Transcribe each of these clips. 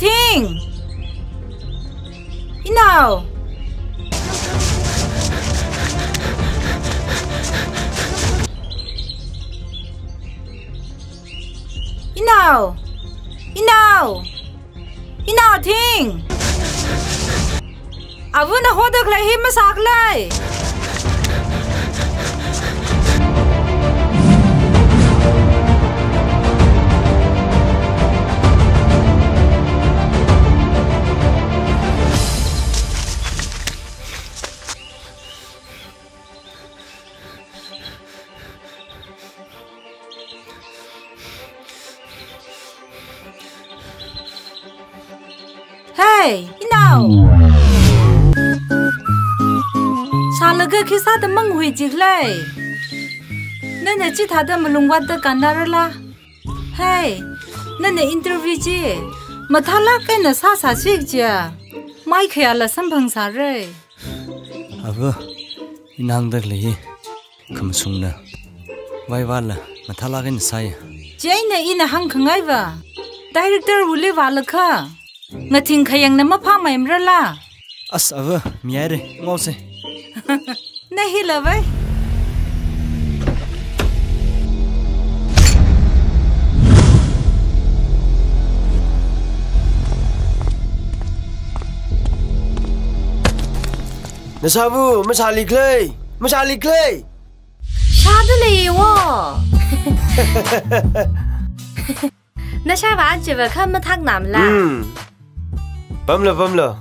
Ting! Inaw! Inaw! Inaw! Inaw Ting! Avu na hodak lai hi masak lai! Hey, Inaw! Salaga kisa da mang hui jiglai. Nana chi thada malungwat da kanarala. Hey, nana interview ji. Mathala kai na sa sa chik ja. Mai khayala sambhang sa re. Abu, inang dak li. Kamsung na. Wai wala mathala kai na sai. Jai na ina hang khangai wa. Director wule wala kha. Ngating khayang na mapha maimra la. As abu, miyai re, ngau se. Nahi la vai. Nasabu, masali clay. Masali clay. Shadu le wo. Nasha ba jiba khan mathak nam la. Bamla.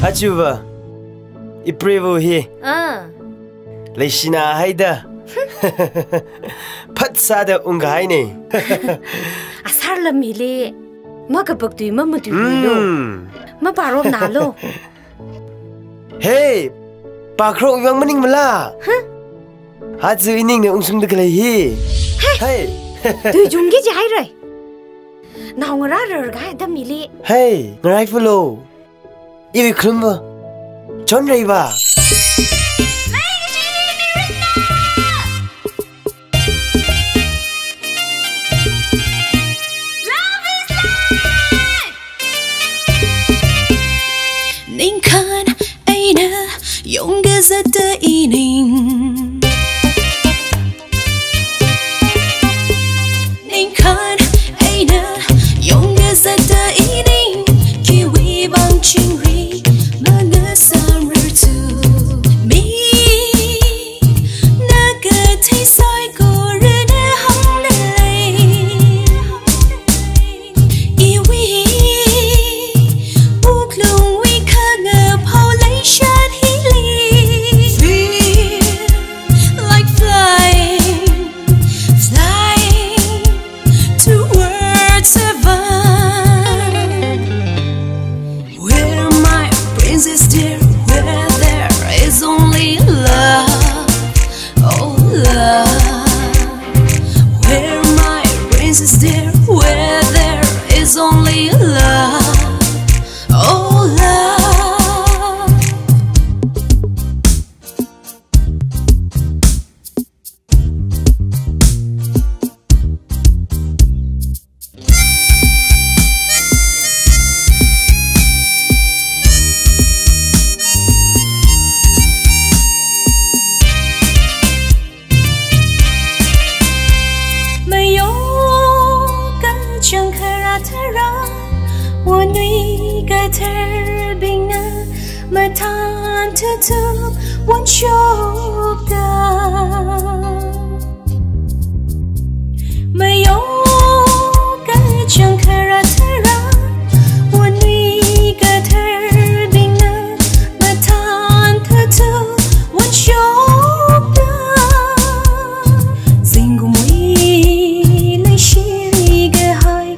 Achuba. Iprevo hi. Leishina haida. Phat sada ungai ne. Asar la mile. Magabak tu mamatu lo. Ma paro na lo. Hey. Pakro yang maning mala. Hazu ining ne ungsung de klai hi. Hey. Tu jungi jai rai. Nào ngara rờ gai đâm mì li. Hey, ngarai follow. Iwi klumba. Chon rai ba. Ninh khan aina yong gazeta ining. Ninh khan aina yong gazeta ining. Kiwi bang chingri mga summer to me. Naga tay sai ko rin hong nalay. Iwi uklong wi kanga paulation healing. Feel like flying towards heaven. Where my princess dear, where there is only love, oh love. Where my princess dear, where there is only love, oh love. Mayo ka chẳng khara thara, wo nui ka thar bina, ma than tu tu won chok da. Mayo ka chẳng khara thara, wo nui ka thar bina, ma than tu tu won chok da. Zingum wi lai shiri ge hai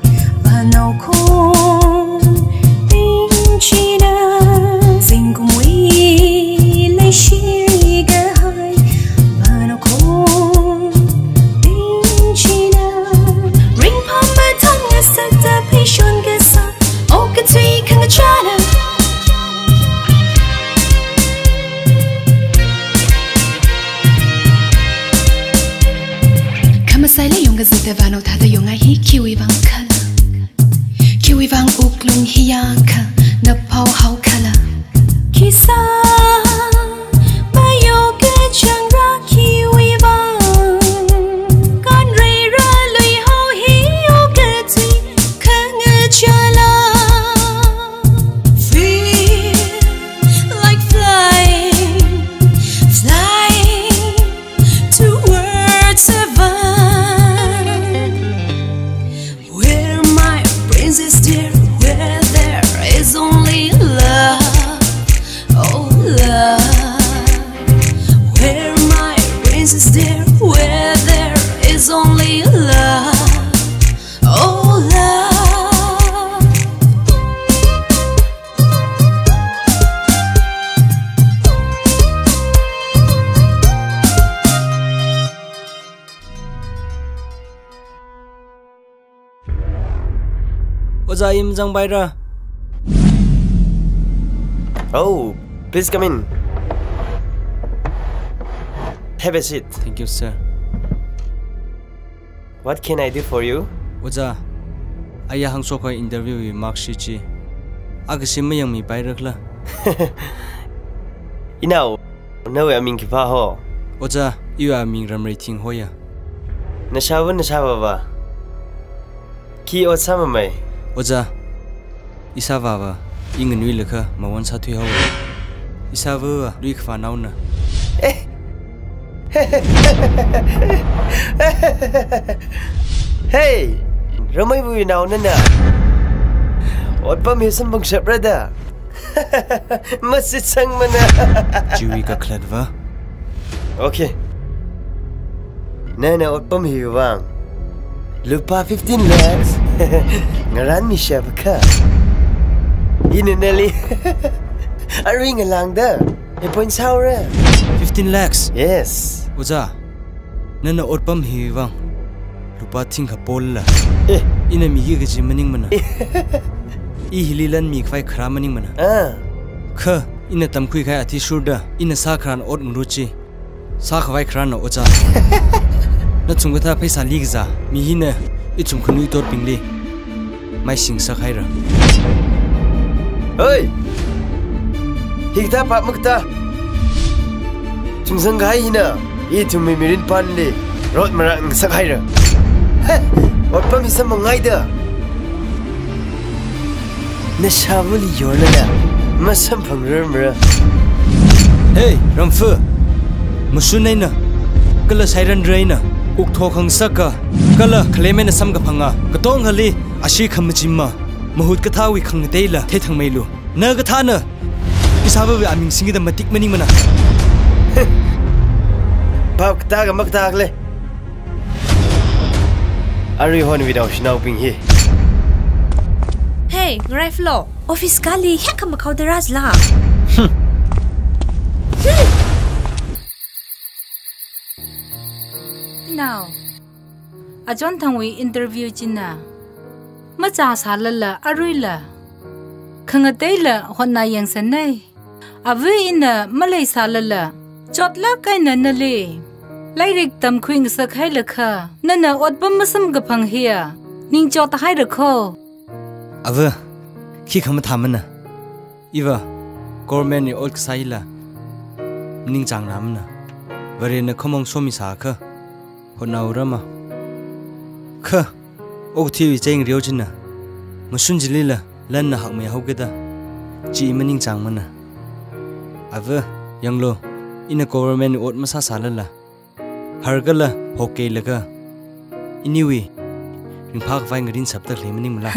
ba nau khon ting chi na. Zingum wi lai shiri ge hai ba nau khon ting chi na. lung hiyanka na pau hau kala kisa bayo ke changra kiwi bang kan re ra lui hau hi yo ke ti khang chala feel like flying towards heaven where my princess dear where there is only love oh love where my princess dear where there is only love oh love Oza im jang baira. Oh, please come in. Have a seat. Thank you, sir. What can I do for you? Oza, aya hangso ko interview wi mark sheet chi. Ag sim yang mi bai rakla. Inau, no I mean kipa ho. Oza, you are ming ram rating hoya. Nashawa ba. Ki o sama mai. Oza, isa baba, ing nui lekha mawan sa thui ho. Isa wa lui khfa nau na. Hey, ramai bu nau na na. Ot pa mi sam bang shap rada. Masih sang mana. Jiwi ka khlad wa. Okay. Nana ot pa mi bang. Lupa 15 lakhs. Ngaran mi shap ka. Ini nali. Arwing alang da. E point saura. 15 lakhs. Yes. Oza, nana otpam hi wang. Lupa ting ka pol la. Eh, Ina mi gi ji maning mana. I hililan mi khwai khra maning mana. Kha ina tam khui khai athi surda. Ina sa khran ot ngruchi. Sa khwai khran no oza. Na chunggatha paisa ligza. Mi hina I chung khnui tor pingli. Mai sing sa khaira. Oi. Higda pa mukta. Chung sang gai hina. I chung mi mirin pan li. Rot marang sa khaira. Ot pa mi sa mangai da. Na shabuli yorna da. Masam pangramra. Hey, Ramfu. Musunai na. Kala sairan draina. Ukthok khang saka. Kala khlemen sam ga phanga. Katong hali ashi kham jimma. Mahut ka thawi khang teila the thang mailu. Na ga thana. Isabu aming singi da matik maning mana. Pap ta ga mak ta le. Ari hon without snow ping he. Hey, Riflo, office kali heka makau deras la. Now, ajon thangwi interview china. Macha salala aruila. Khangatela honna yang sanai. Avi ina malai salala. Chotla kaina nale. Lairik tam khwing sakhai lakha. Nana otpam masam gapang hiya. Ning chota hai rakho. Ava, ki kham thamana. Iwa, government ni ol ksaila. Ning chang ramna. Vare na khomong somi sa kha. Honaurama. Kha, og thiwi cheng riojina. Musun jilila lan na hak me hogeda. Chi maning chang mana. Ava, yanglo, ina government ot masa salala. Hargala hoke laga. Iniwi, ring phak vai ngrin saptak le maning mala.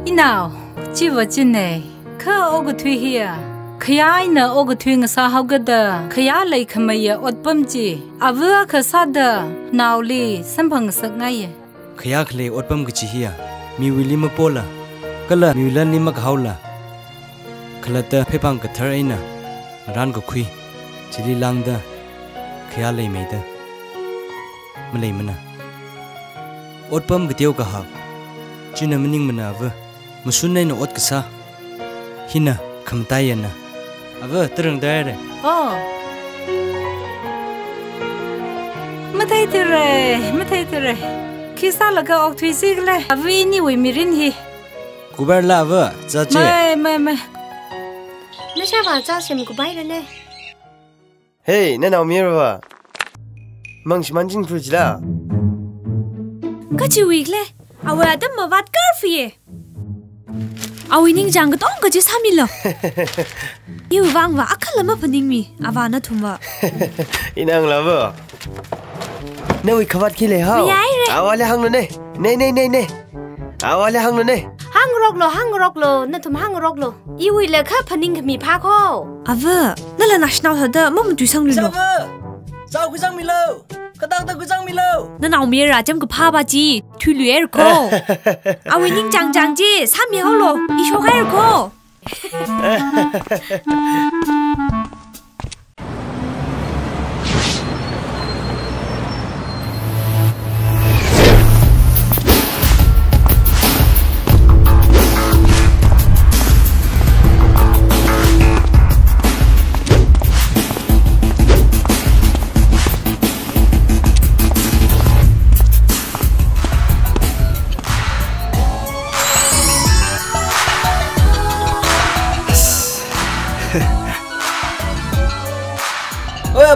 Inao, chiwa chine. Kha og thui hiya. Khaya ina og thui nga sa hogeda. Khaya lai khamaya otpam chi. Avua khasada nauli sampang sagngai. Khaya khle otpam gichi hiya. Mi wili ma pola. Kala mi wilan ni mak haula. Khalata phepang ka thar aina. Ran ko khui. Chili langda. Khaya lai meida. Malai mana. Otpam giteu ka ha. China maning mana ava. Musunai na ot kasa. Hina khamtayana. Ava terang dare. Oh. Matai tere. Kisa laga ok thui sigle. Avi ni wi mirin hi. กูเบอร์ลาเวอร์จะเจไม่ 那下把咋什么个白的呢？嘿，那闹米了吧？忙是忙进出去了。ก็ชีวิตเลยเอาไว้แต่มาวัดกาแฟเอาไว้นิ่งจังก็ต้องก็จะสามีเลยอยู่วางว่าอักขระมาพนิ่งมีอาวานะทุ่มว่าอินังละบ่เนี่ยวิขวัดขี้เลยฮะเอาอะไรหังเลยเนี่ยเอาอะไรหังเลยเนี่ยหังรกโลนั่นทุ่มหังรกโลอยู่วิเลยค่ะพนิ่งก็มีพาข้ออาวนั่นแหละ national เหรอมั่งมันจุยสังเลยหรอเจ้ากุจังมิโลก็ตั้งแต่กุจังมิโลนั่นเอาเมียราจำก็พาบาจีทุเรียร์โคเอาไว้นิ่งจังจีสามีเขาโลอีโชว์ให้โค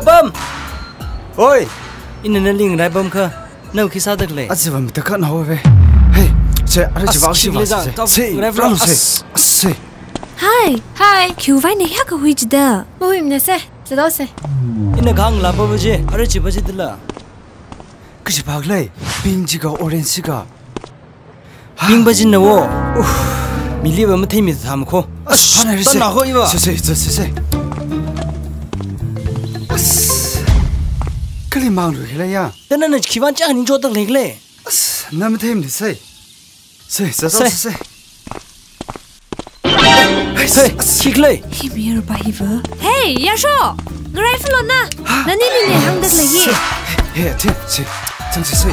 บัม Oi อินนั่นลิงไรบัมค่ะนั่นคิดซาดึกเลยอาจจะมันตะกันเอาไว้เฮ้ยเจ้าอะไรจะว่าสิวะเซ่เราเซ่嗨คิวไว้ในฮักก็หุ่ยจีเด้อไม่หุ่ยมันเซ่จะต้องเซ่อินนั่นข้างลาบบัมจีอะไรจีบจีเดล่ะก็จะพักเลยปิงจีกับออเรนจิกับปิงบัจินนะวะมิลลี่บัมที่มีทำข้อต้นหน้าข้ออีวะเซ่ก็เลยมองดูเห็นเลยยังแต่นั่นคิดว่าจะหันจอดเล็กเลยนั่นไม่เท่มดิเซ่คิดเลยฮิมีอะไรบ้างวะเฮ้ยยาโชเงยฟลอนนะนั่นนี่เนี่ยหังดักเลยเฮ้ยเท่เซ่จังสิเซ่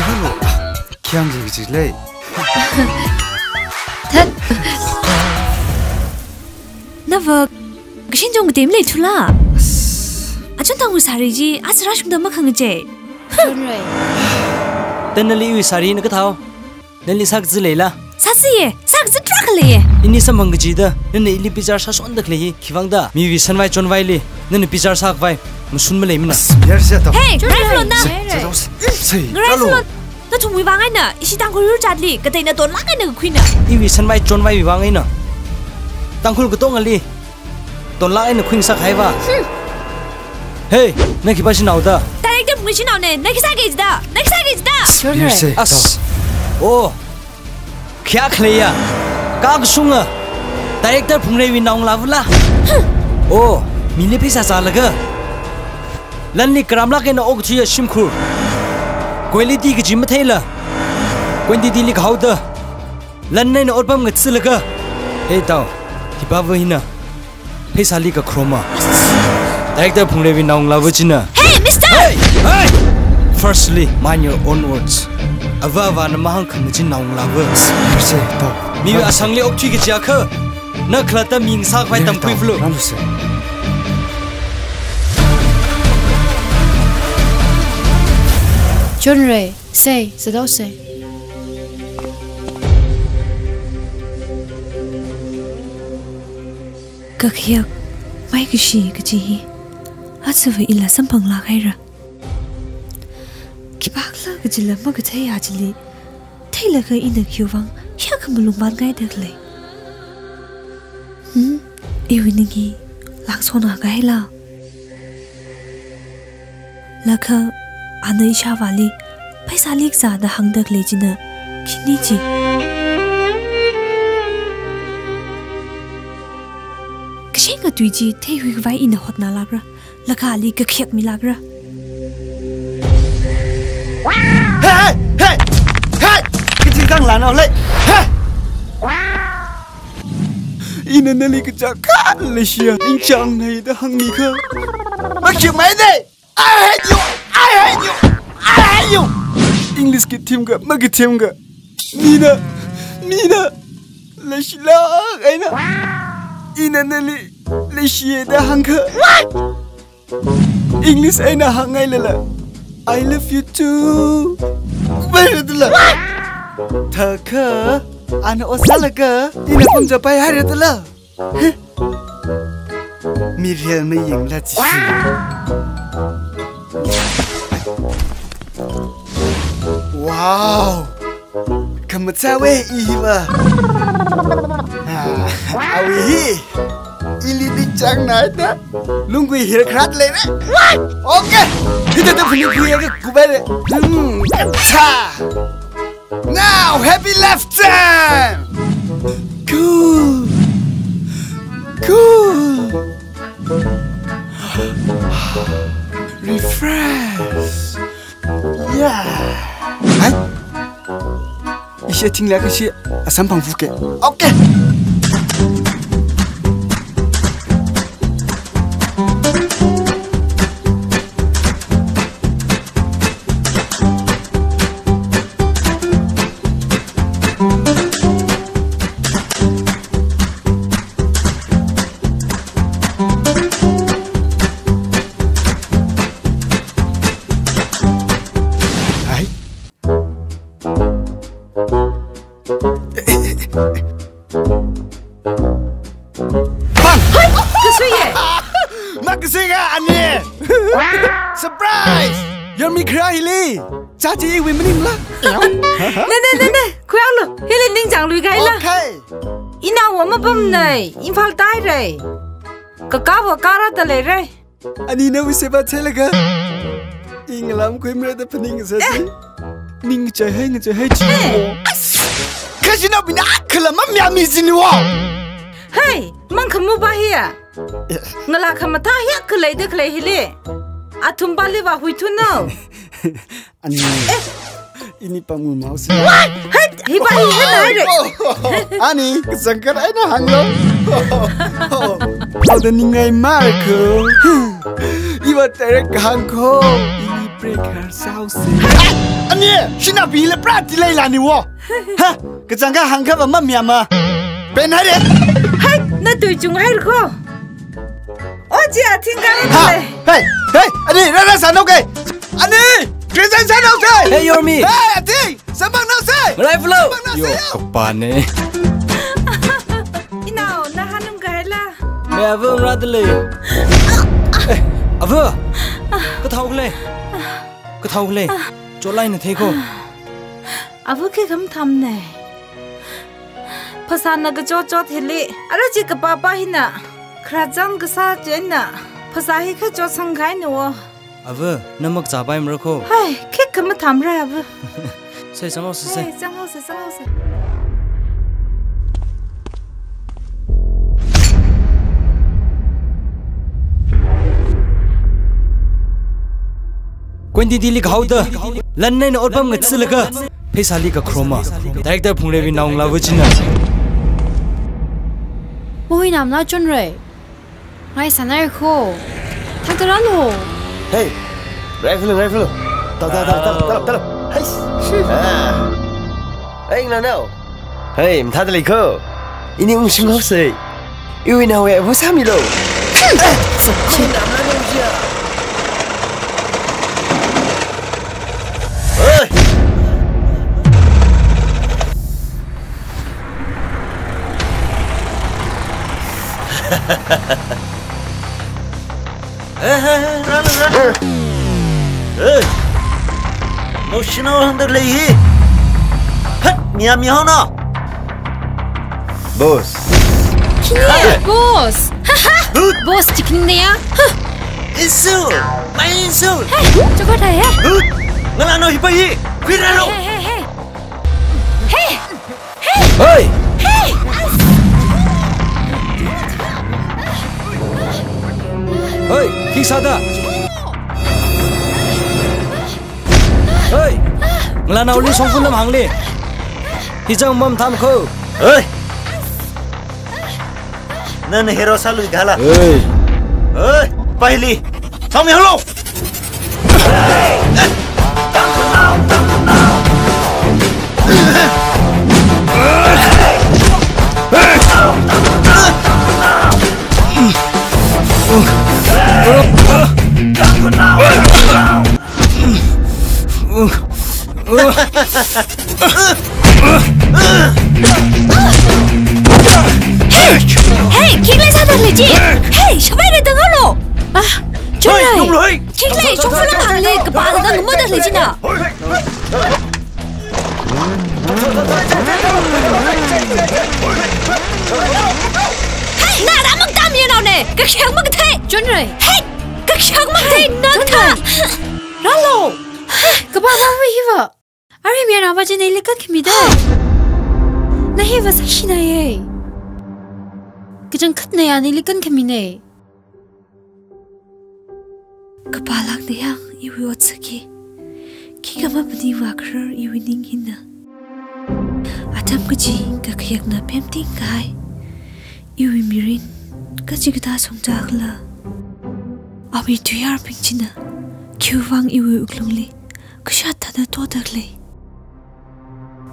ฮัลโหลคิดยังจีเลยท่านนั่นว่าก็ฉันจงเต็มเลยทุล่าอาจารย์ทางอุตสาหจีอาจจะรักชุมดำมาขังเจแต่นั่นลิอุตสาหนี่ก็เท่านั่นลิสักจิเลยล่ะสักจิตรักเลยอินนี่สมังกจีด้นั่นนี่ลิพิจารณ์ส่วนดักเลยคิดว่าด้มีวิสันไว้จนไว้เลยนั่นพิจารณ์สักไว้มันสุนมาเลยมินะเฮ้ยไรฟลอนนะไรฟลอนนั่นทุ่มวิวางไงน่ะอิชิตังคนรู้จักเลยก็แต่ในตัวลักไงน่ะคุยน่ะอีวิสันไว้จนไว้วิวางไงน่ะตังคนก็ต้องอะไรตัวลักไงน่ะคุยสักใครวะเฮ้ยนั่นคิดว่าฉันเอาด้แต่เด็กมึงฉันเอาเนี่ยนั่นคิดสักกี่ด้นั่นคิดสักกี่ด้โอ้แค่เคลียร์กากสุ่งอ่ะแต่เด็กพุ่งเรวินน้องลาวุล่ะโอ้มีเล็บพิษซาละก็ลันนี่กรามลักเองน่ะอกที่ชิมคูกวนลีดีก็จิมเทล่ะกวนดีลิกเขาด้ลันนี่น่ะอดปั๊มกันสิละก็เฮ้ยตาวที่บ้าวิ่งน่ะพิษาลีก็โครมาDirector Pungrevi Naung Lavujina. Hey, Mister! Hey! Firstly, mind your own words. Avava na mahang khamjin Naung Lavus. Se to. Mi asangli okchi ge jakha. Na khlata ming sak vai tam pui flu. John Ray, say, Zado say. Kakhiak, mai kishi kaji. Atsava illa sampang la gaira kibakla gajila magathay ajli thaila ga ina kyuwang yakamulung ban gai dakle ewinigi laksona gaila lakha ana isha wali paisa lik za da hangdak lejina kiniji kishenga tuiji theiwi vai ina hotna lagra Lakali ka khiak milagra. Hey! Cái gì đang làm nào lại? Ina nali cái chắc khát lấy xia, anh chàng này đã hăng nghi khơ. Bác chịu mấy đây? I hate you. English cái team cả, mà cái team cả. Nina, lấy xia cái na. Ina nali lấy xia đã hăng khơ. English ay nahangay lala. I love you too. Bayad la. Taka Anak osal ke? Ina pun japai hari tu lah. Miriam ni yang lah cik. Wow, kamu cawe iwa. Awi, ili dicang nada. Lunggu hir kerat le na. Okay, kita tu punya kuya ke kubere. Cha. Now, happy left time. Cool. Refresh. Yeah. Hai. Isya tinggal ke si asam pangfuke. Okay. Chachi win menim lah. Nè, khuya lo, hele ning chang lui gai la. Okay. Ina wo ma bam nei, Imphal tai re. Ka wo kara ta le re. Ani na wi seba chelaga. Inglam khui mre da pning sa chi. Ning chai hai chi. Kaji na bina akla ma mya mi zin wo. Hey, man khamu ba hiya. Ngala khamata hiya khlai de khlai hile. Athum ba le ba hui thu no. Ani, ini pamu mau sih. Hei, hiba hiba. Ani, kesangkar aina hanglo. Kau dah ningai marco. Iba terek hangko. Ini breaker sauce. Ani, sina bila prati lagi ni wo. Hah, kesangkar hangka bama miama. Benar ya? Hei, na tu jung hai ko. Oh dia, tinggal ni. Hey, Ani, rasa sana okay. Ani, Christian sana okay. Hey, Yormi. Hey, Ati, sambang na say. Right flow. Yo, kapane. Inau, na hanum gala. Me avung radle. Ava. Ka thau le. Cholai na the ko. Ava ke kam tham ne. Phasana ga chot hile. Ara chi ka papa hina. Khrajang ga sa chena. Phasahi kha chot sangai no. Ava, namak zabai mrako. Hai, ke kam tham ra ava. Say sang ho se. Sang ho se. Kwendi dili khau da. Lan nei na otbam ngat silaga. Phaisali ka chroma. Director phungre bi naung la wachina. Oi nam na chon re. Ngai sanai kho. Thak taran ho. Hey, rifle. Tahu. Hey. Hey, Nano. Hey, mthadali ko. Ini ungsing hose. Iwi na we wo sami lo. Sakchi nam na lo ja. Hey. Emotional under lagi. Hah, miam na. Boss. Kini boss. Boss chicken ni ya. Isu, main isu. Hey, coba dah ya. Ngalano hipai. Kuirano. Hey. Hey, kisada. Hey, nglana uli songfun lam hangli. Hijang mam tham ko. Hey. Nan hero salu gala. Hey. Hey, pahili. Sami hello. 来劲呢。嘿，那咱们大面了呢，个强么个腿，准rồi。嘿，个强么腿能他。然后，个爸爸为什么？阿瑞面老爸今天来干什么的？那he was啥呢耶？个真看那样你来干什么呢？个巴拉那样，以为我自己。Kika mabdi wakrar iwining hina. Atam kaji kakayak na pemting kai. Iwi mirin kajigda songjakla. Awi tuyar pingchina. Kiwang iwi uklungli. Kashata na todakli.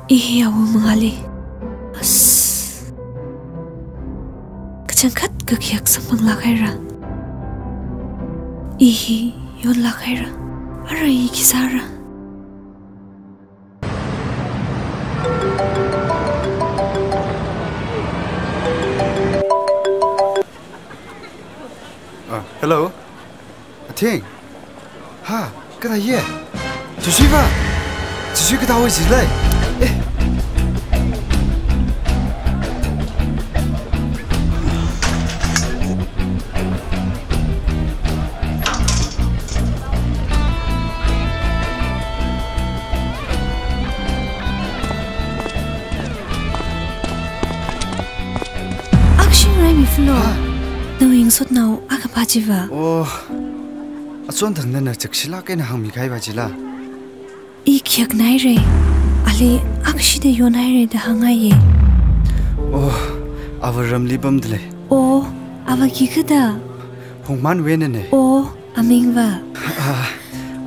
Ihi awu mangali. As. Kachangkat kakayak samang lakaira. Ihi yon lakaira. Aray kisara. Hello, Ting, ha, cái này gì? Chú Suy va, chú Suy cái tao ấy gì đây? Action Remy Flow. Knowing suốt nào ác ba chi va. Ô, Xuân thằng nên là trực xí lá cái nào hàng mì cái ba chỉ là. I kiak nai re, ali akshi de yon nai re da hangai ye. Ô, avaram libam dle. Ô, avaki kada. Hong man wen ne. Ô, aming va.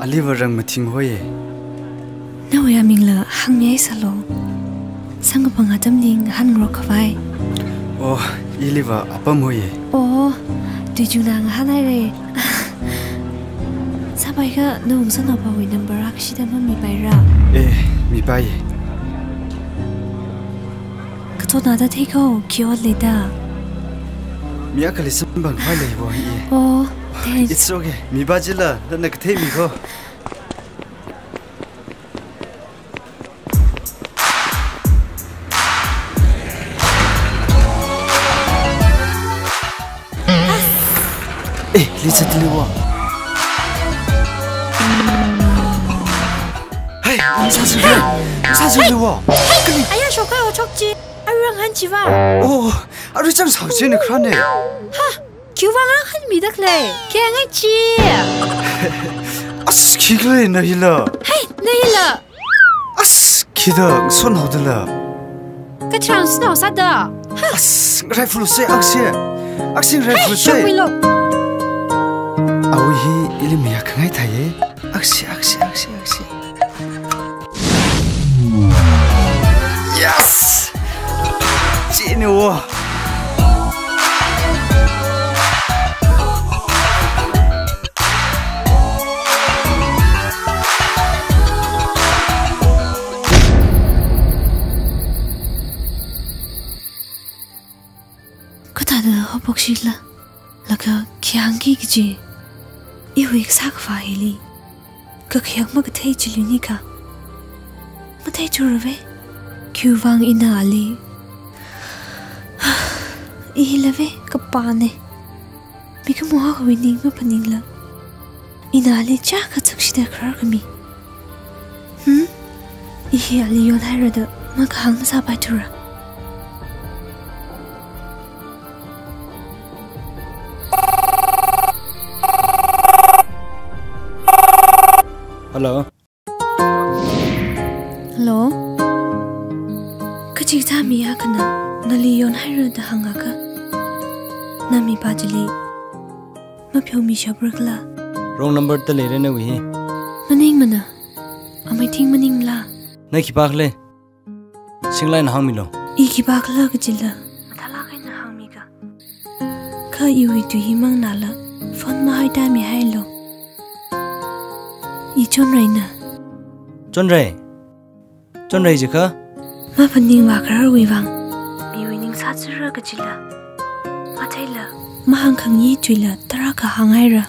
Ali varang mating hoye. Nào ya ming la hang mei salo. Sang bang adam ning han ro khawai. Ô, iliva apam hoye. Ô, tu ju nang hanai re. Sabay ka nung sa nabawi number akshi da mami bayra. Mi bay. Kato nada teko kiyo le da. Mi akali sambang hai le bo hi. Ô, thanks. It's okay. Mi bajila na nakte mi ko. Lisa diliwa. Hey, sao diliwa? Hey, ai shok ka chok chi. Ai rang han chi va. Oh, ai chang sao chi ne khan ne. Ha, kiu wang rang han mi dak le. Ke ngai chi. As ki gle na hila. Hey, na hila. As ki da son ho de la. Ka chang snow sa da. As rai fulu se aksi. Aksi rai fulu se. Hey, shok Awi hi ilimia kangai thaye. Aksi. Yes! Chini wo. Kata da hobok shila. Laka kiangi giji. Iwi sak fa hili. Ka kyak mag thai chiluni ka. Mathai churave. Kiu wang ina ali. Ihilave ka pane. Bika moha ka wining ma paningla. Ina ali cha ka chakshida khrar kami. Ihi ali yon hai rada ma ka hang sa bai tura. Hello. Hello. Kachik ta mi ya kana nali yon hai ru da hanga ka. Nami bajali. Ma phyo mi shabrakla. Wrong number ta le re na wi. Maning mana. Amai thing maning la. Na ki pak le. Singlai na hang mi lo. I ki bakla ka jilla. Thala kai na hang mi ka. Ka iwi tu himang na la. Phone ma hai ta mi hai lo. I chon rai na. Chon rai ji ka. Ma paning wa kar wi wang. Mi wi ning sa chura ka jilla. Ma thaila. Ma hang khang yi tuila tara ka hangai ra.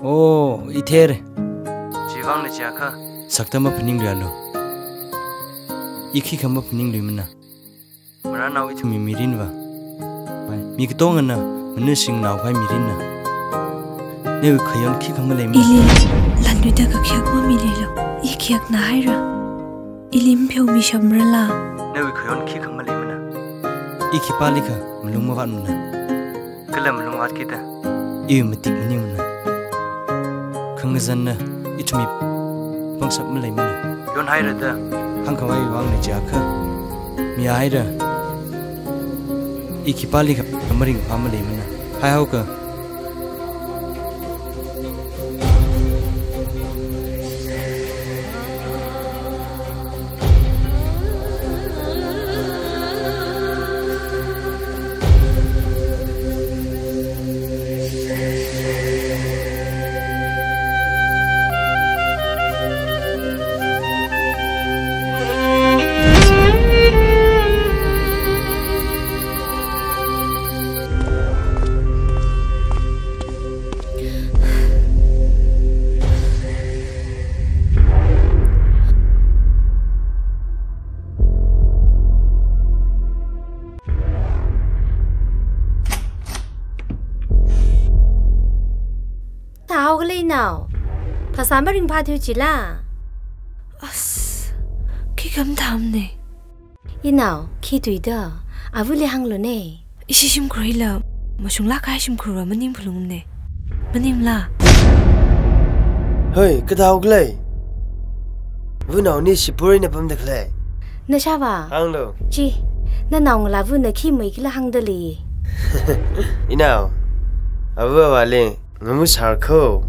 Oh, i ther. Iwang na siya ka. Sakta mapaning lalo. Iki ka mapaning limana. Maranaw ito mimirin ba? Mi katongan na manusing naw kay mirin na. Newi kayon ki ka malayman. Ili landuda ka kiyak mamililo. Ikiyak na hayra. Ilim pyo mi shamrala. Newi kayon ki ka malayman na. Iki pali ka malungmawan mo na. Kala malungwat kita. Iyo matik maniw na. Kangazan na ito mi pangsap malayman na. Yon hayra da. Hang kawai wang na siya ka. Mi hayra. Iki pali ka maring pamalayman na. Hayaw ka. now. Pasama ring padu chila. As, ki kam tham ne. Inao, ki tuida. Avuli hanglo ne. Ishishim kroila. Masung la kai shim kro manim phulum ne. Manim la. Hey, kadao glay. Vunao ni shipuri na pam daklay. Na shawa. Hanglo. Chi, na naong la vuna ki mai kila hangdali. Inao. Awa wale ngamu sarko.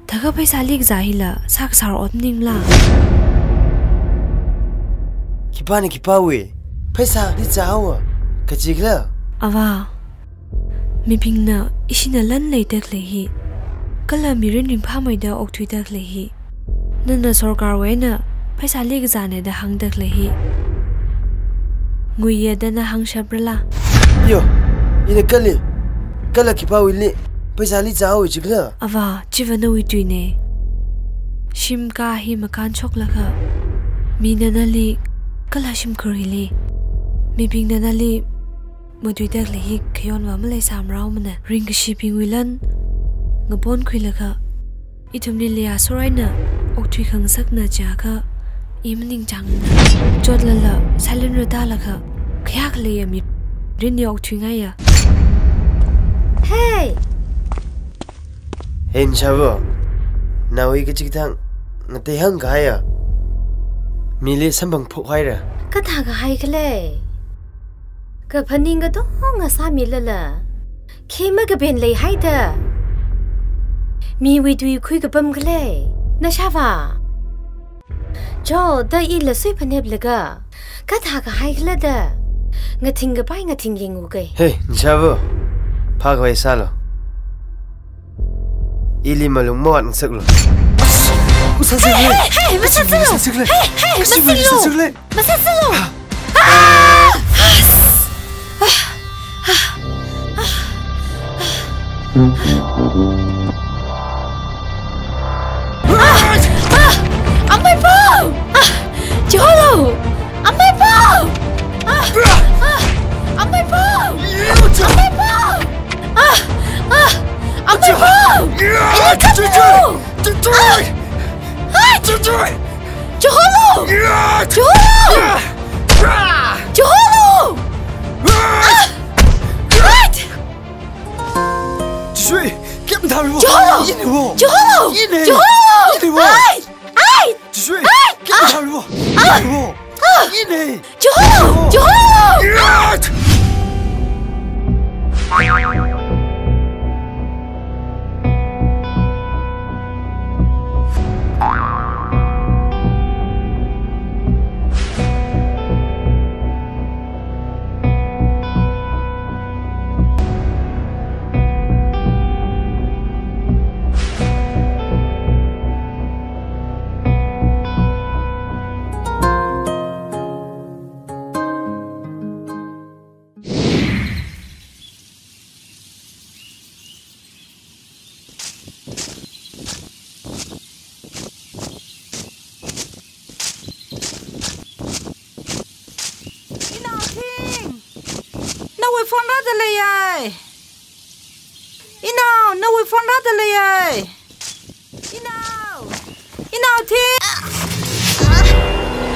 Daga paisa lik zahila sak sar otning la. Kipani kipawi. Paisa ni zawa. Kachigla. Awa. Mi pingna ishina lan leitak lehi. Kala mirin ring phamai da okthui dak lehi. Nana sarkar wena paisa lik zane da hang dak lehi. Nguye da na hang shabrala. Yo, ina kali. Kala kipawi li. Paisa li zawa chigla. Awa, chivana uitui ne. Shim ka hi makan chok laka. Mi nana li kala shim kuri li. Mi ping nana li Madui dak lehi kayon wa malay samrao mana ring shipping wilan ngabon kui laka itum ni liya soray na oktui kang sak na jaka imning jang na jod lala silent rada laka kaya kalaya mi rin ni oktui ngaya. Hey! Hey nshabo, nawi kachikitang ngatay hang kaya. Mili sambang pukhaira. Kata ka hai kale. Ka paning ga dong nga sa mi lala. Kema ga ben lay hai da. Mi wi dui kui ga bam kale. Na shawa. Jo da I la sui paneb laga. Ka ta ga hai kala da. Nga ting ga pai nga ting yeng u gay. Hey nshabo, pagway salo. Ili malung mawat ng saklo. Hey, masasalo! Hey, masasalo! Masasalo! On my bow! Jolo! On my bow! On my bow! On my bow! On my bow! Jolo! Jolo! Jolo! What? Shui, get me down. Jolo! Jolo! Jolo! Ai! Shui, get me down. Jolo! Jolo! 那位放哪的了耶？一闹，那位放哪的了耶？一闹听。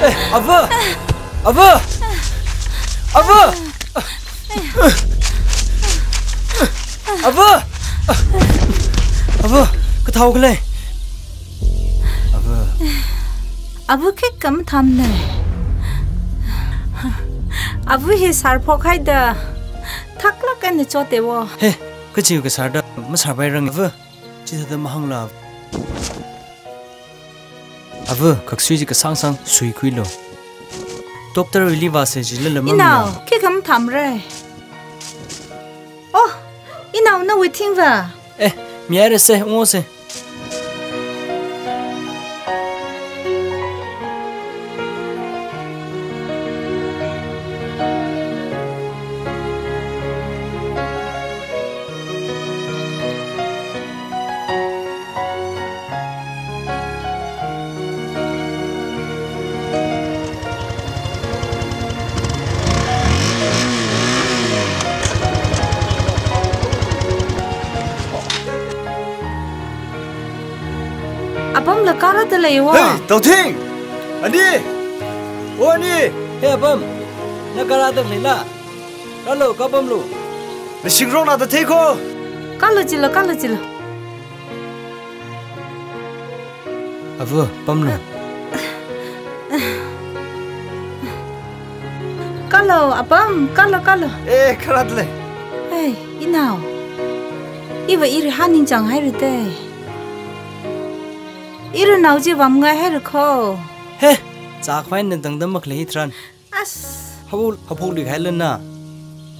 哎，阿父，阿父，阿父，阿父，阿父，cái thau cái này.阿父佢咁ทำ呢？阿父係sar破開的，ทักละกัน呢做的喎。嘿，cái chiều cái sar đó, mà sar bay răng avu, chỉ thật mà hăng là. Avu, các suy cái sang sang suy quy lo. Doctor really was chỉ là làm. Inao, cái咁ทำrồi. Ô, Inao nó會聽vào. Eh, mẹ rồi se, ngô se. Abang là cara de lei wa. Hey, Tao Thing. Anh đi. Ô anh đi. Hey abam, na cara de lei la. Alo, ka bam lu. Là sinh rong nào Tao thấy cô. Kala chila. Avu, bam lu. Kala abam, kala. Ê, cara de lei. Hey, Inao. Iwa iri hanin chẳng hay rồi tê. Iri nào chỉ vòng ngay hay được không? Hey, cha khoai nên tầng đâm mắc lấy tràn. As. Hậu được hay lên na.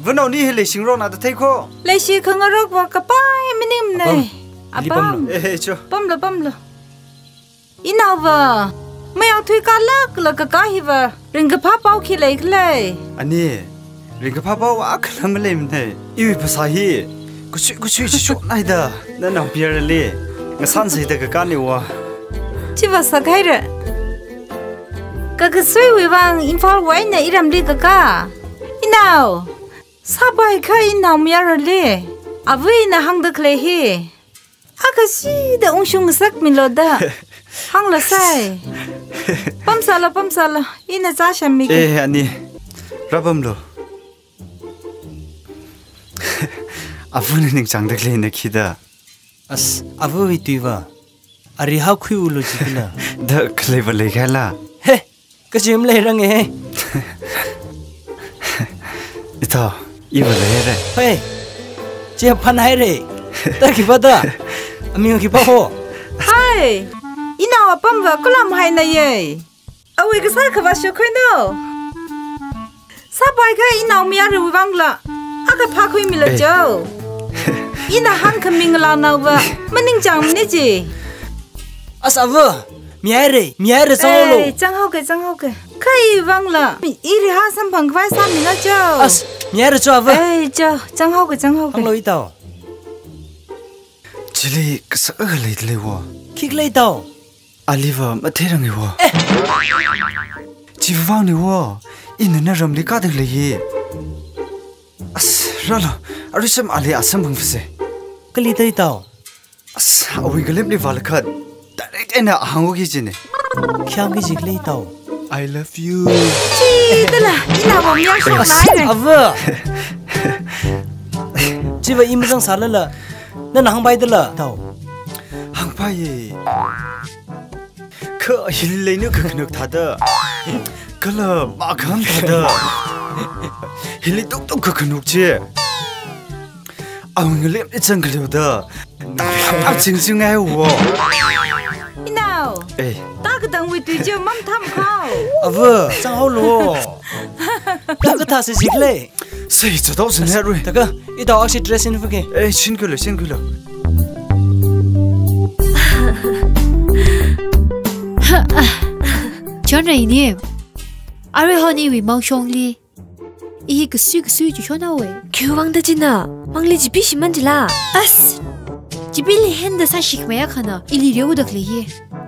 Vẫn nào đi hay là sinh rong nào Tao thấy cô. Lấy xí không ở rốc vào cả pai minim này. Abam. Ê, cho. Băm lo. Inao vợ. Mày ao thui cá lắc là cả hi vợ. Rừng cái phá bao khi lấy cái lấy. Anh đi. Riêng cái phá bao ác lắm mà làm này. Yêu phải sao hi. Có chuyện chỉ chọn này đó. Nên nào bia ra đi. Nga san gì cái cá này wa. Chỉ vào sao cái rồi. Cái suy huy vang info quay này iram đi cả. Inao. Sao bài khai Inao mía rồi đi. À vui na hang được lấy hi. Cái gì đã ung dung sắc mình lo đó. Hang là sai. Bấm sao la. Ina cha xem mi. Ê, anh đi. Ra bấm lo. À vui nên chẳng được lấy này kia đó. As, avu vi tuiva. Ari hao khui ulo chikila. Được lấy vào lấy cái là. Hey, cái gì em lấy răng nghe. Ito, yêu lấy rồi. Hey, chị phan hay rồi. Ta kịp ta. Mình kịp ho. Hi. Inao bấm vào có làm hay này vậy. Ôi cái sao cái vào sửa khơi đâu. Sao bài khai Inao mía rồi vang là. Cái phá khơi mi là châu. Ina hang cái mình là nào vậy. Mình ninh chẳng mình gì. Asavu, mía rồi sao lo. Chẳng hao cái. Khai vang là. Iri ha sam phẳng vai sam mình là châu. As, mía rồi cho avu. Ê châu, chẳng hao cái. Hang lo itao. Chỉ lấy cái sao lấy wa. Kik lấy tao. Aliva mà thấy rằng wa. Chỉ vang này wa. Ina na ram lấy cá được lấy. As, ra lo. Ari xem ali asam bang phse. Cái lý tới tao. As, awi galem ni val khat. Direct ena hango ki jine. Khiang cái gì lấy tao. I love you. Chi, tức là Inao bấm nhau sửa lái rồi. Avu. Chỉ vậy im răng sala là. Nên hàng bay tới là tao. Hàng bay. Khờ hil lấy nước cực nước thà đó. Cái là ba khám thà đó. Hil lấy tốc cực nước chứ. Ông người liệm đi chân cái điều đó. Áp chính ngay wo. Inao. Ê. Ta cái tầng vị tùy chiều mắm thăm khao. Avu, chẳng hao lo. Ta cứ thà sẽ dịch lấy. Sao cho tao xin hết rồi. Ta cứ, ít tao axi dress in với cái. Ê, xin cứ lo. Cho này nè. Ari honey vì mong song li. Ý cái suy cho nó vậy. Kêu vang đã chín à. Mang li chỉ biết gì mình chỉ là. As. Chỉ biết li hen đã sang shik mày khăn à. Ý li điều được li.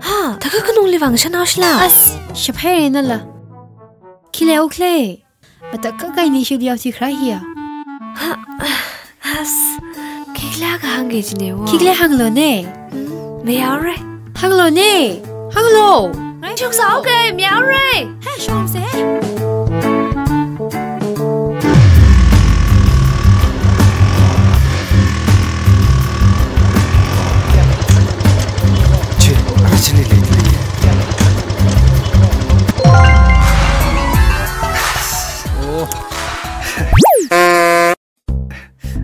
Ha, ta cái nông li vang sang nào là. As. Sắp hết rồi nè. Khi leo kle. Mà ta cái này chỉ liao thì khai hiya. Kikla ka hangi jine wo. Kikle hanglo ne. Meow re. Hanglo ne. Hanglo. Chuk sao ke meow re. Hey, shom se. Che, actually lately. Oh.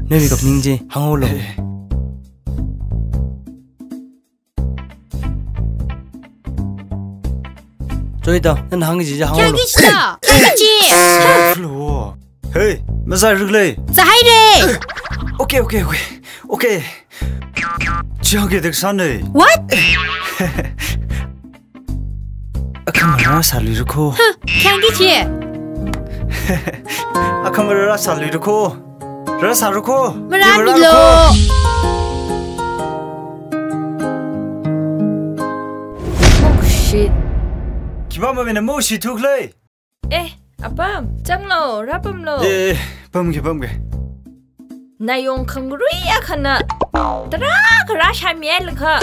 Nevi gặp Ning ji, hang holo. Rồi đó, nên hang gì hang holo. Kya gishta. Kya Floor. Hey, mazai rugle. Zahai re. Okay. Okay. Chage dak sane. What? Akamara sali ruko. Kya gichi. Akamara sali ruko. Rasa ruko. Marani lo. Oh shit. Kibama mena moshi tukle. Eh, apam, chang lo, rapam lo. Bamge. Nayong kangrui akana. Tara kara shamiel ka.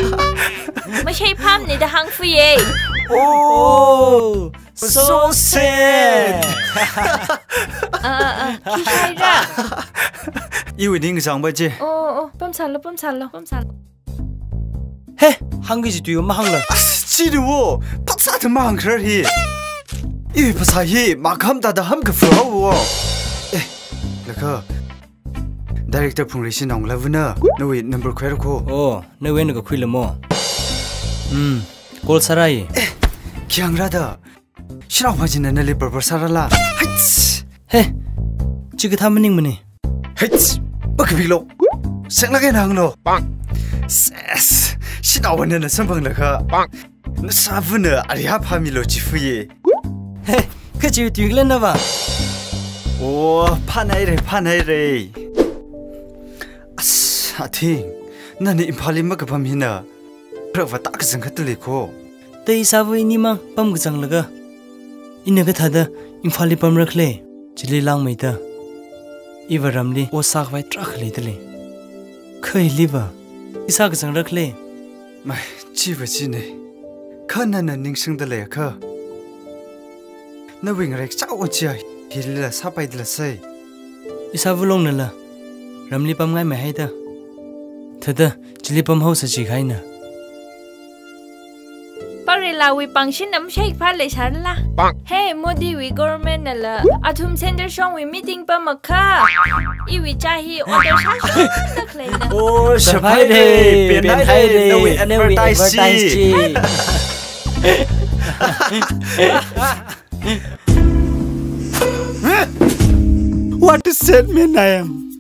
Mashay pam ni da hang fuye. Oh, so sad. Kishaira. Iwi ning sang ba je. Oh, pam salo. Hey, hang gì tụi mà hang là. Chi du wo, pat sa de mang khar hi. Iwi pa sa hi, ma kham da ham ka fro wo. Laka. Director phung ri nong la vuna. No we number khwer ko. Oh, nơi quen được khui là mò. Call sarai. Kyang ra da. Shina ma jin na le per sarala. Hey, chỉ cái tham mình nè. Hits, bak bi lo. Sang la cái nang lo. Ses. Shina wa na sam bang la kha. Na sa vuna ari ha pha mi lo chi fu ye. Hey, cái chuyện tụi lên đâu vậy? Oh, pha nai re. I think nani imphali ma ka pham hina. Ra wa ta ka jang khat le ko. Tây sao với ni mang pam cái chẳng lỡ. Ina cái thà đó, imphali pam rắc lệ, chỉ lấy lang mấy ta. Iva ram đi, ô sak vai trắc lệ thế lệ. Khơi liva, isa cái chẳng rắc lệ. Mai, chi va chi ne. Kha na ning sing da le kha. Na wing rek chao o chi ai. Hi la sa pai de la sai. Isa vulong nè la. Ram li pam ngay mày hay ta. Thật đó, chỉ li pam hậu sa chỉ khai nè. Parila we function am shake pale sharla. Hey, modi we government la. Atum center shong we meeting pa makha. Iwi chahi order shasha naklena. Oh, Sabai de, ben hai de, no we advertise chi. What is that man I am?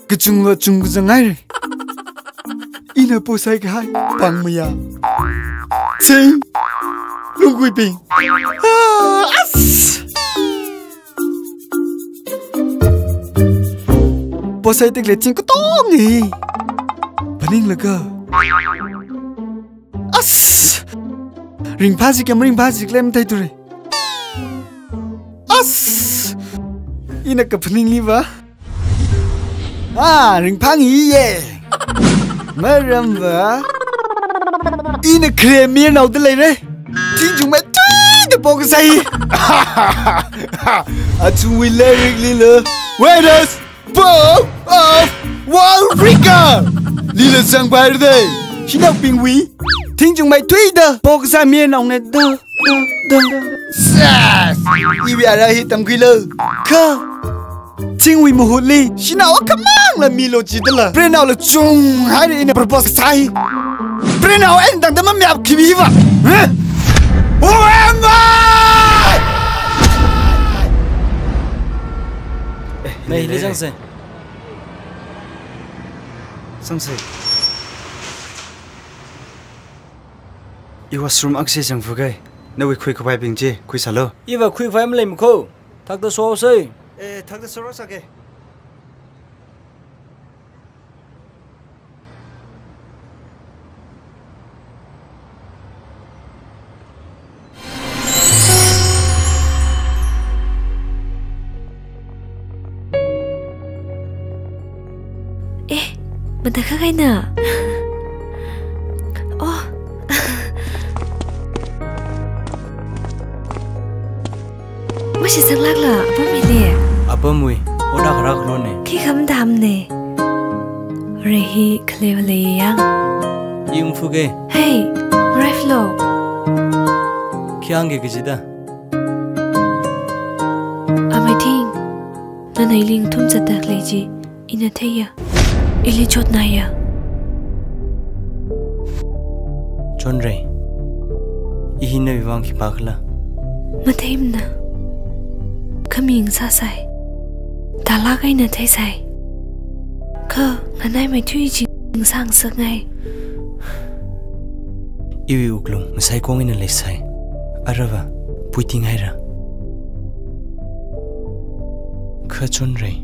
Cái chung cái rằng ai? Ina po sai cái bằng mày à? Xem, luôn quỳ bình. Po sai tiếc lệ chinh có to nhỉ? Bạn ninh là cơ. Ring pha gì em thấy tụi. Ina cái bạn ninh liva. Ring pha nghỉ ye. Maram va. Ina kremir nào tới đây đấy. Chính chúng mày chơi được bao cái gì? Chúng mình lên lila. Waiters, bow of Warrior. Lila sang bài đây. Xin nào bình quý. Chính chúng mày thuê đó. Bao cái gì nào này đâu. Sas. Ibi ada hitam gila. Kha. Chính vì một hột ly. Xin nào cảm ơn là Milo chỉ đó là. Bên nào là chung hai đứa này propose sai. Bên nào anh đang đâm mẹ kì bì vào. Who am I? Này lấy răng gì? Răng gì? Yêu washroom axi chẳng vừa gai. Nếu khui cái bài bình chứ, khui sao lo? Iva khui phải em lấy một khâu. Thắc đó số sơi. Thằng đó số sao cái? มันแต่ข้าไงน่ะโอ้ไม่ใช่สังลักล่ะป้ามีเนี่ยป้ามุยโอดักรักโลเนี่ยขี้คำดำเนี่ยเรฮีเคลวเลยยังยิงฟูเกเฮ้ยไรฟโลขี้อังเกกิจิดาอาไม่ทิ้งนั่นไอ้ลิงทุ่มจะตักเลยจีอินาเทียอิลิจดนายะจนเรย์อีหินในวิวังขี้ปากละมาเทมนะขมิ้นซาใส่ตาลากไอ้นาเทใส่ก็งั้นไอ้ไม่ทุยจริงสร้างสักไงอีวิอุกลุงไม่ใส่กงอินเลยใส่อะไรวะพูดทิ้งให้ละข้าจนเรย์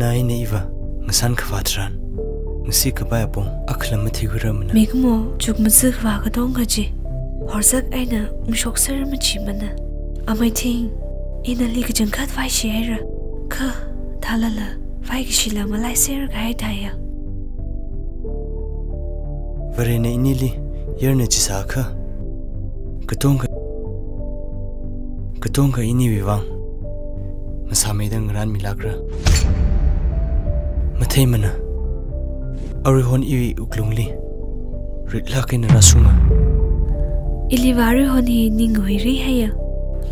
นายนี่วะงั้นสันขวาดรันงั้นสิกบายปงอัคลามที่กุรมันมีกโมจุกมันซึกว่าก็ต้องกจีหอสักไอ้น่ะมึงชกเสร์มันจีมันน่ะอาไม่ทิ้งอินาลีก็จังคัดไฟเชียร์ก็ท่าละไฟก็ชิลามาไล่เสร์ก็ให้ได้อะวันนี้อินิลียันจิสาค่ะก็ต้องกับอินิวิวังมาสามีดังร้านมิลากระมาเทมันนะอาริฮอนอีวีอุกลุงลีริดลากินราสุมาอิลิวาริฮอนฮีนิงหุยรีให้อะ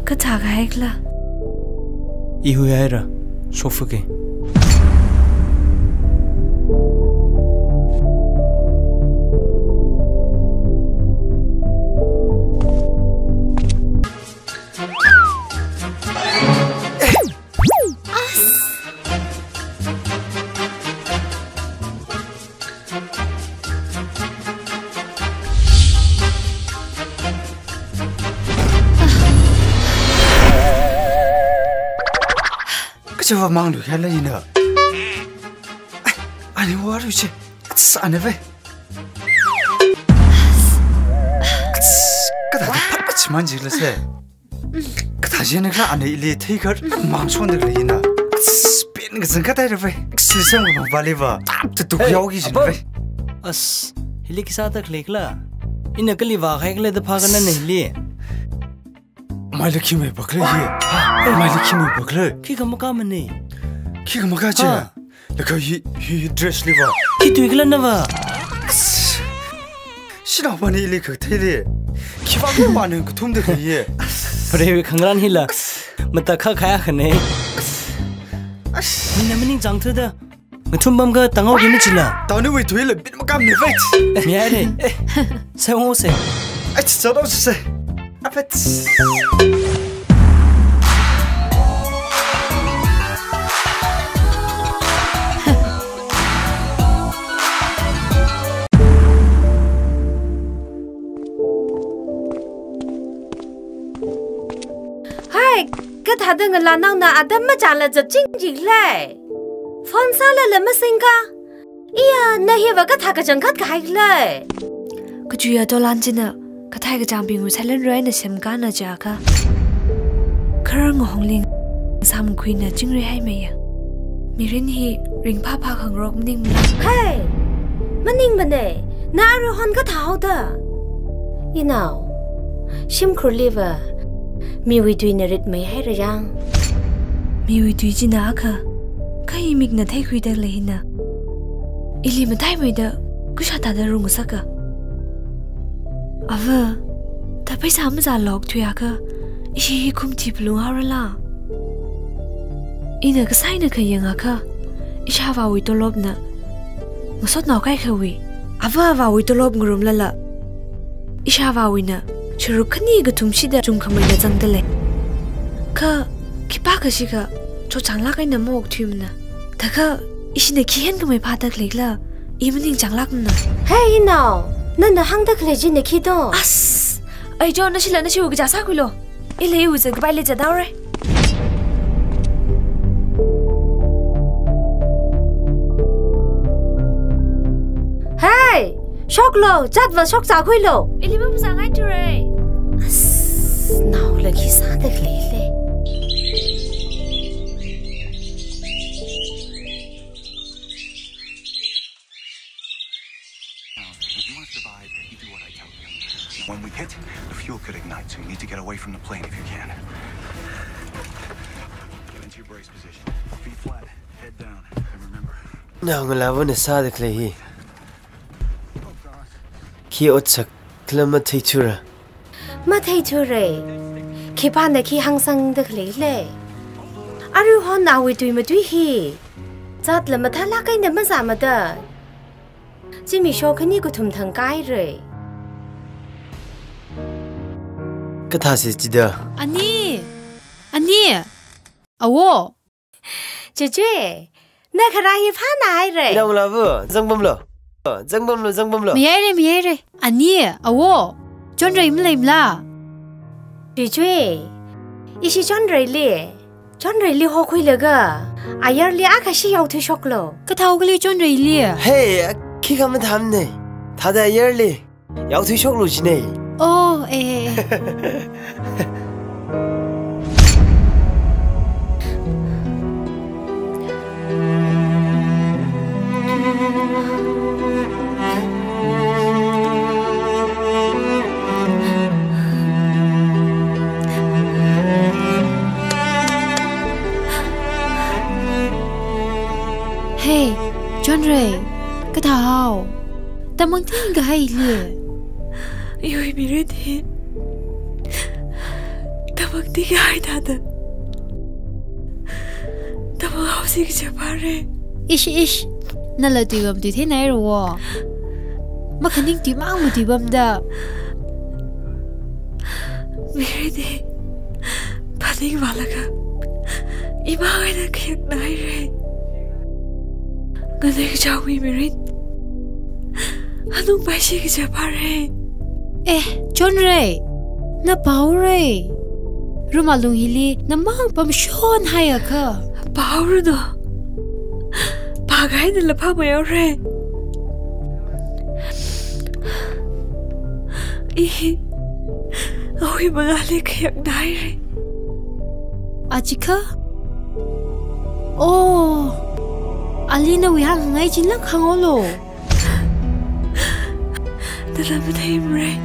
ก็ถากให้กล้าอีหุยให้ระโซฟเกจะว่ามังดูแค่ไหนเนอะอันนี้ว่ารู้ใช่สานเว้ยก็ถ้าพัดชิมันจีเลยสิก็ถ้าเจนก็อันนี้เลยที่เขามังชวนเด็กเลยนะเป็นก็สังกัดได้เลยสิ่งที่มันบาลีว่าจะถูกยาวกี่สิบเลยฮิลิกิซาตักเล็กละอินก็ลีว่าใครก็เลยจะพากันนั่นนี่ลีไม่เลิกขี้ไม่บักเลยไม่เลิกขี้ไม่บักเลยขี้ขมก้ามันนี่ขี้ขมก้าเจ้าแล้วก็ฮีเดรสลีว่าขี้ตุยกันแล้วนะวะชินาวันนี้เลิกเท่เลยขี้ว่ากูบ้านหนึ่งก็ทุ่มเด็กเลยเปรย์ขังร้านฮิล่ะมันตะข้าขายขันเนี่ยมันนิ่งจังเถอะเด้อมันทุ่มบัมก็ตั้งเอากินไม่จิล่ะตอนนี้วิถุยเลยบิดมาก้ามเนี่ยเว้ยมีอะไรเซ่โง่เซ่ไอ้เจ้าต้องเซ่อาเฟตก็ถ้าดึงเงินล้านน้องน่ะอาจจะไม่จ่ายเลยจะจริงๆเลยฟอนซ่าเลยไม่สิงค่ะอีอ่ะนายเหี้ยว่าก็ถ้าก็จังคัดก็ให้เลยก็จุยตัวล้านจีน่ะก็ถ้าก็จังบิงวิสัยเล่นเรื่องในเซมกันนะจ๊ะค่ะครั้งงงลิงสามคุยน่ะจึงเรียให้ไหมอ่ะมีรินฮีริงผ้าขังรกมันนิ่งมั้ยเฮ้ยมันนิ่งมันเนี่ยน่ารู้ฮันก็เท่าเด้ออีน่าชิมครูลิเวอร์มีวิธีนริดไม่ให้ระยังมีวิธีจีน่าค่ะข้ายิมิกน่ะให้คุยได้เลยนะอิลีมันได้ไหมเด้อกูชอบตาเดรุ่งสักอะแต่ไปสามจ่าหลอกทุยอะค่ะอีคุมทีบลุงฮาร์ล่ะอีน่ะก็ใส่น่ะเคยยังอะค่ะอีชาว่าวิตัวลบน่ะมาสดหนอกให้เขาวิว่าวิตัวลบงรุมละละอีชาว่าวิน่ะชรุขนี่ก็ทุ่มชิดจุ่มขมันจะจังเดเลยก็คิดป้าก็สิก็โจจังลักไอ้น้ำมอกทุ่มนะแต่ก็อีสิเนี่ยขี้เห็นก็ไม่พาตะเล็กละอีมันยิงจังลักนะเฮ้ยน้านั่นน่ะหังตะเล็กจีเนี่ยคิดดูไอ้โจนั่นสิละนั่นสิวกจะสักวิโลอีเลยอยู่จะก็ไปเลยจะได้เลยเฮ้ยช็อกโลจัดว่าช็อกสาวคุยโลอีเลยไม่ภาษาง่ายจุเรน่าเลยขี้สาตะเล็กเลย Nào ngờ là vấn sa được lấy khi ớt sắc là mất thấy chưa ra mất thấy chưa rồi khi bạn đã khi hàng sang được lấy lệ à rồi họ nào với tôi mà tôi hi chắc là mất thà lá cái này mất giảm mà đó chỉ mình show cái này của thùng thằng cái rồi cái thà gì chứ đó anh awo chú nè khá ra hiệp hát này rồi nào là vừa dâng bom lửa mày rồi anh awo chọn rồi mình làm la chú ý chí chọn rồi li họ khui lừa à giờ li ác hay yêu thuê sọc lo cái thầu cái li chọn rồi li hey khi không mình tham này thà đã giờ li yêu thuê sọc lo chứ này ô hey John Ray cái thầu ta mang tiếng cái hay lừa yêu mi rồi thì ta mang tiếng cái hay ta mang học gì cái chả phải ish nè là tùy bầm tùy thế này rồi mà khẳng định tùy mang một tùy bầm đó mi rồi thì bà tính vào là cả ima ai đã khiết này rồi người cháu mi rồi anh không phải gì cái chả phải John Ray na bảo rồi rồi mà lung hili na mang bầm shon hay à cơ bảo rồi đó bà gái này là bà mày ở đây ôi bà gái này khiếp đáy rồi à chị cơ ô Alina vì hàng ngay chính lắc hàng ô lô ta làm cái thêm rồi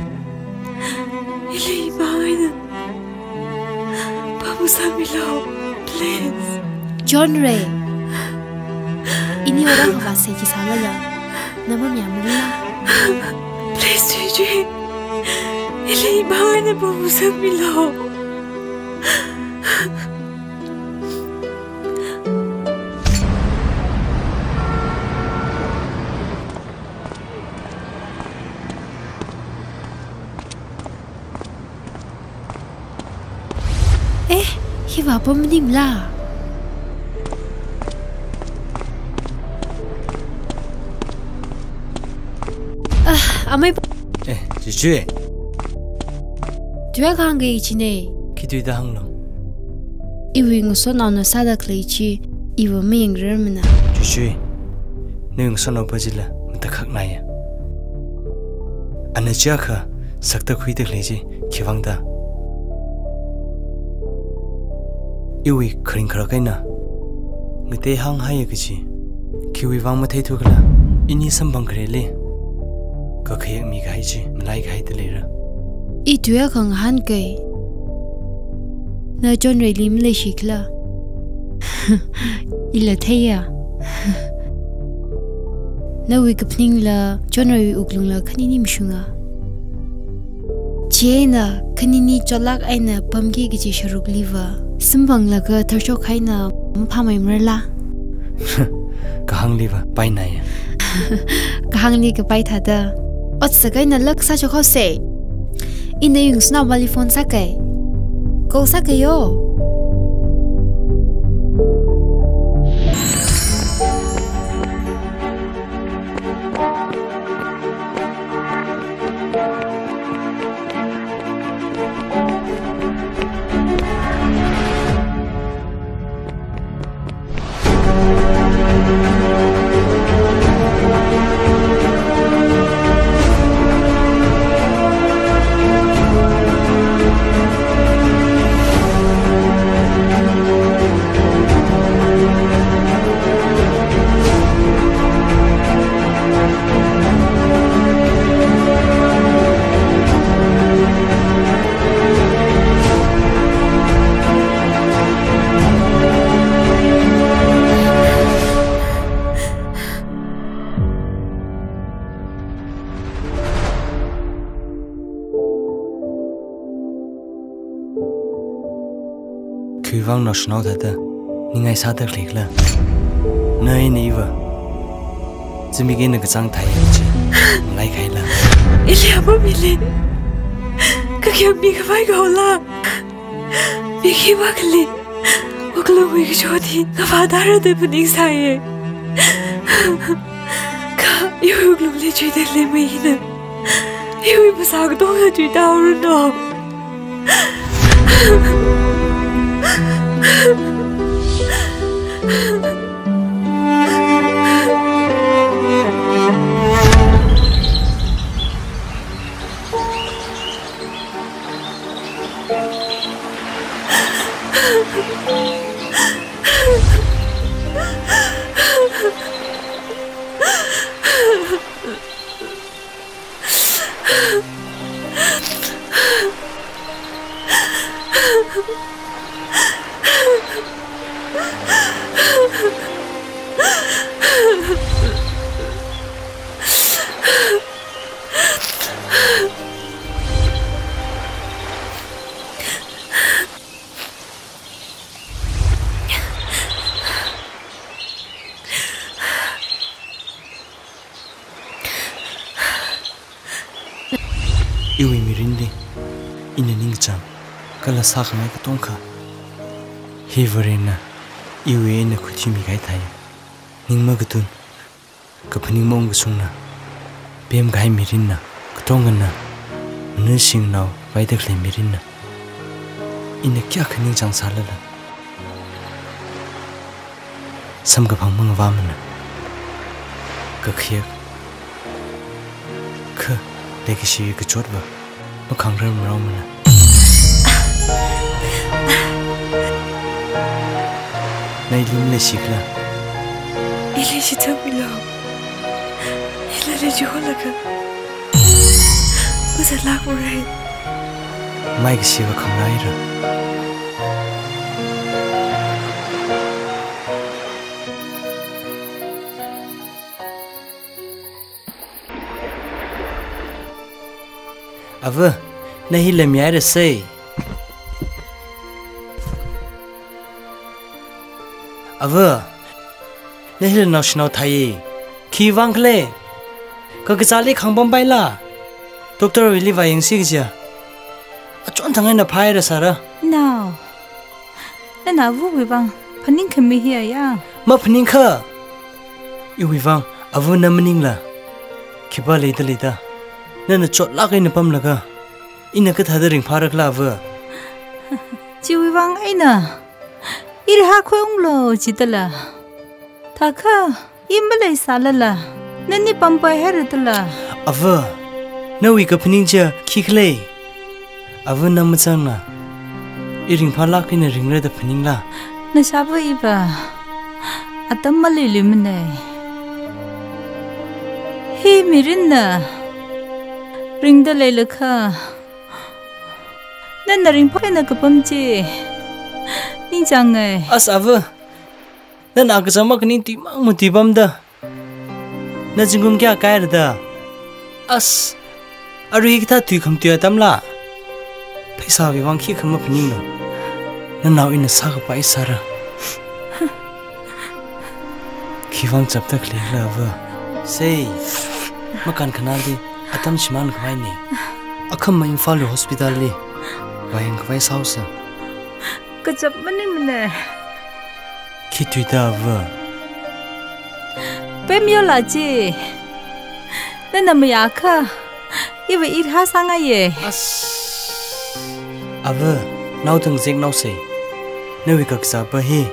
Ili bà gái này bà muốn sao mi lâu please John Ray ini orang bahasa kisah lah, nama Myanmar. Please cuy, ini bawa ni bawa sambil hiba apa mending lah. Amai chú Tuya khang gay chi ne khi tôi đã hăng lòng iwi nguso nào nó sa da klei chi iwa me ngrer mana chú nếu son ở brazil mình ta khác này anh ấy chắc hả sắc ta khui được lấy chi khi vắng ta iwi khring khờ cái na người ta hăng hay cái chi khi iwi vắng mà thấy thuộc là ini sambang kre le có khi mi gai chi lại gai tới lấy ra ít tuya khang han cái na John Ray lim le shikla ila thaya na wi kapning la John Ray uklung la khanini mishunga chena khanini cholak aina pamgi gi chi sharuk liva simbang la ga tharsho khaina phamai mrala kahang liva pai nai kahang li ka pai thada ot sakai na lak sa chokho se ine yung sna wali phone sakai ko sakai yo Khi vang nó snow thật đó, nhưng ngày sau được liệt là nơi này vợ, chỉ mình cái này cái trang thái chứ, lại khai là. Ilya bố mình cái kia mình cái phải gọi là mình khi mà cái gì, một lúc mình cái chỗ thì cái phát ra được bên in sai cái yêu một lúc lấy chuyện để lấy mấy nữa, yêu một sao cái东西最到了呢。Yêu em mirin đi, in anh chăng, cái là sao không ai có tôn cả. Hi verena, yêu em là khuyết mi cái thay, nhưng mà cái tuần, cái phần nhưng mong cái sung na, bem cái mirin na, cái tôn cái na, nơi sinh nào vay được lấy mirin na, in là kia cái nhưng chẳng sao là, sam cái phong mong vam na, cái kia, cái để cái gì cái chốt vào, nó khăng rơm rau mà nè. Này lim lấy xịt là. Ilya chỉ thầm mình lo, Ilya lấy chỗ là cái, bây giờ lạc vào đây. Mai cái gì vào không nói rồi. Vợ, này là mẹ đã say. Vợ, này là nó sao thay? Khi vang khle, có cái gì không bấm bay là, doctor really vài những gì chứ? Chọn thằng anh là phải rồi sao đó? Nào, nên nào vui vang, phần nín khăm mi hiya ya. Mà phần nín khờ, yêu vang, vợ nằm nín là, khi ba lấy ta. Nên là chọn lắc cái nắp bấm là cơ, in cái thay đổi hình phá được là vợ. Chị vui vang ấy nè, ít ha khơi ông lo chỉ ta là, thà khờ, im mà lấy sao là, nên đi bấm bay hết rồi ta là. Vợ, nếu cái phần nín chưa khi khle, vợ nằm chăng na, ít hình phá lắc cái này hình ra được phần nín là. Nó sao vậy bà, tâm mà lấy mình này, hi mirin nè. Ring đã lấy được ha, nên là ring phải là cái bấm chi, nhưng chẳng nghe. Sao vợ, nên cái gì mà cái nín tìm mang một tìm bấm đó, nên chúng cũng kia cái rồi đó. Rồi cái thằng tụi không tụi tâm là, phải sao vì vang khi không mà phân đâu, nên nào in sao cái phải sao ra, khi vang chập tắt lấy là vợ, say, mà cần khả năng đi. Atam siman kawai ni. Akam ma Imphal hospital li. Wayang kawai sausa. Kacap mani mana. Khi tui ta vợ. Bem yo la ji. Nên nằm ya kha. Iwe ít ha sang ai ye. Vợ, nau từng zek nau se. Nếu việc sa ba hi.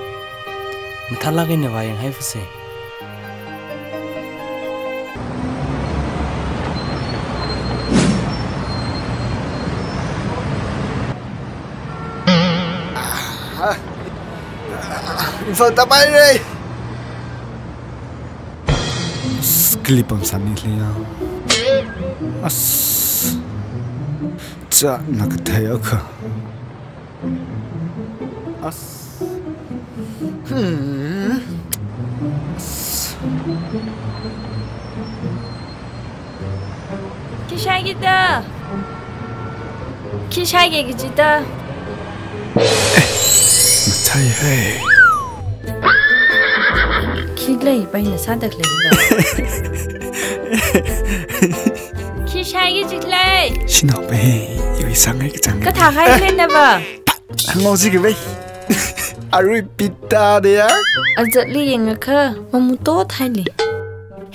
Mthala cái này wayang hai phse. Phật ta bay đi. Clip om sami liya. Cha nak thay akha. Kişay gida. Kişay gida. ใช่เฮ้ยคิดเลยไปนะซาดักเลยคิดใช่ก็จิกเลยชินเอาไปอยู่สังให้กันจังก็ถากให้เล่นนะบ่งงสิกันไปอารุยปิตาเดียอาจจะเรียงก็คือมามุโต้ไทยเลย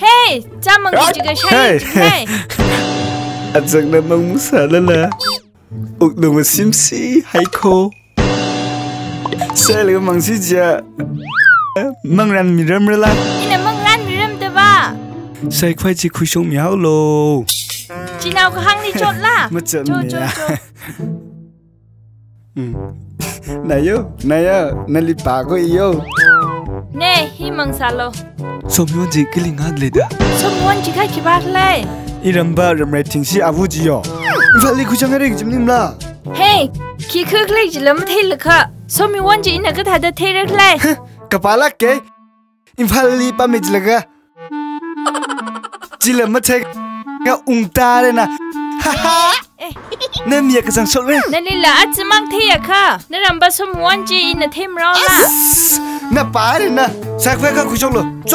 เฮ้ยจ้ามังจิกใช่เฮ้ยอาจารย์นั้นมังมุสาละละอุกดูมาซิมซีไฮโคเสร็จแล้วมังสิจะมังรันมีเริ่มแล้วล่ะนี่นะมังรันมีเริ่มแต่ว่าใส่ควายจีคุยชงมีเอาโลจีน่าก็หังนี่จดล่ะมาเจอเนี่ยนายโยนั่นลิปาก็อีโยเน่ฮิมังซาโลสมยวนจีกิลิงาเลยด้สมยวนจีใครคิดบ้าเลยอีรัมบ้ารำไรทิ้งสิอาวุธจีโยฟังเลยคุยจังอะไรกันจิมล่ะเฮ้ขี้คือเลยจีแล้วไม่เท่เลยค่ะสมยวนจีน่ะก็ถ่ายได้เท่เลยกระเป๋าลักเกย์อินฟัลลีปามิจลักะจิเลมาเทกก็อุ้งตาเลยนะฮ่าฮ่านั่นมีอะไรสังสรรค์นั่นลีละอาจจะมั่งเทียค่ะนั่นรำบะสมวันจีอินเทมรอละน่าป่าเลยนะสักเพื่อก็คุยชงลุโจ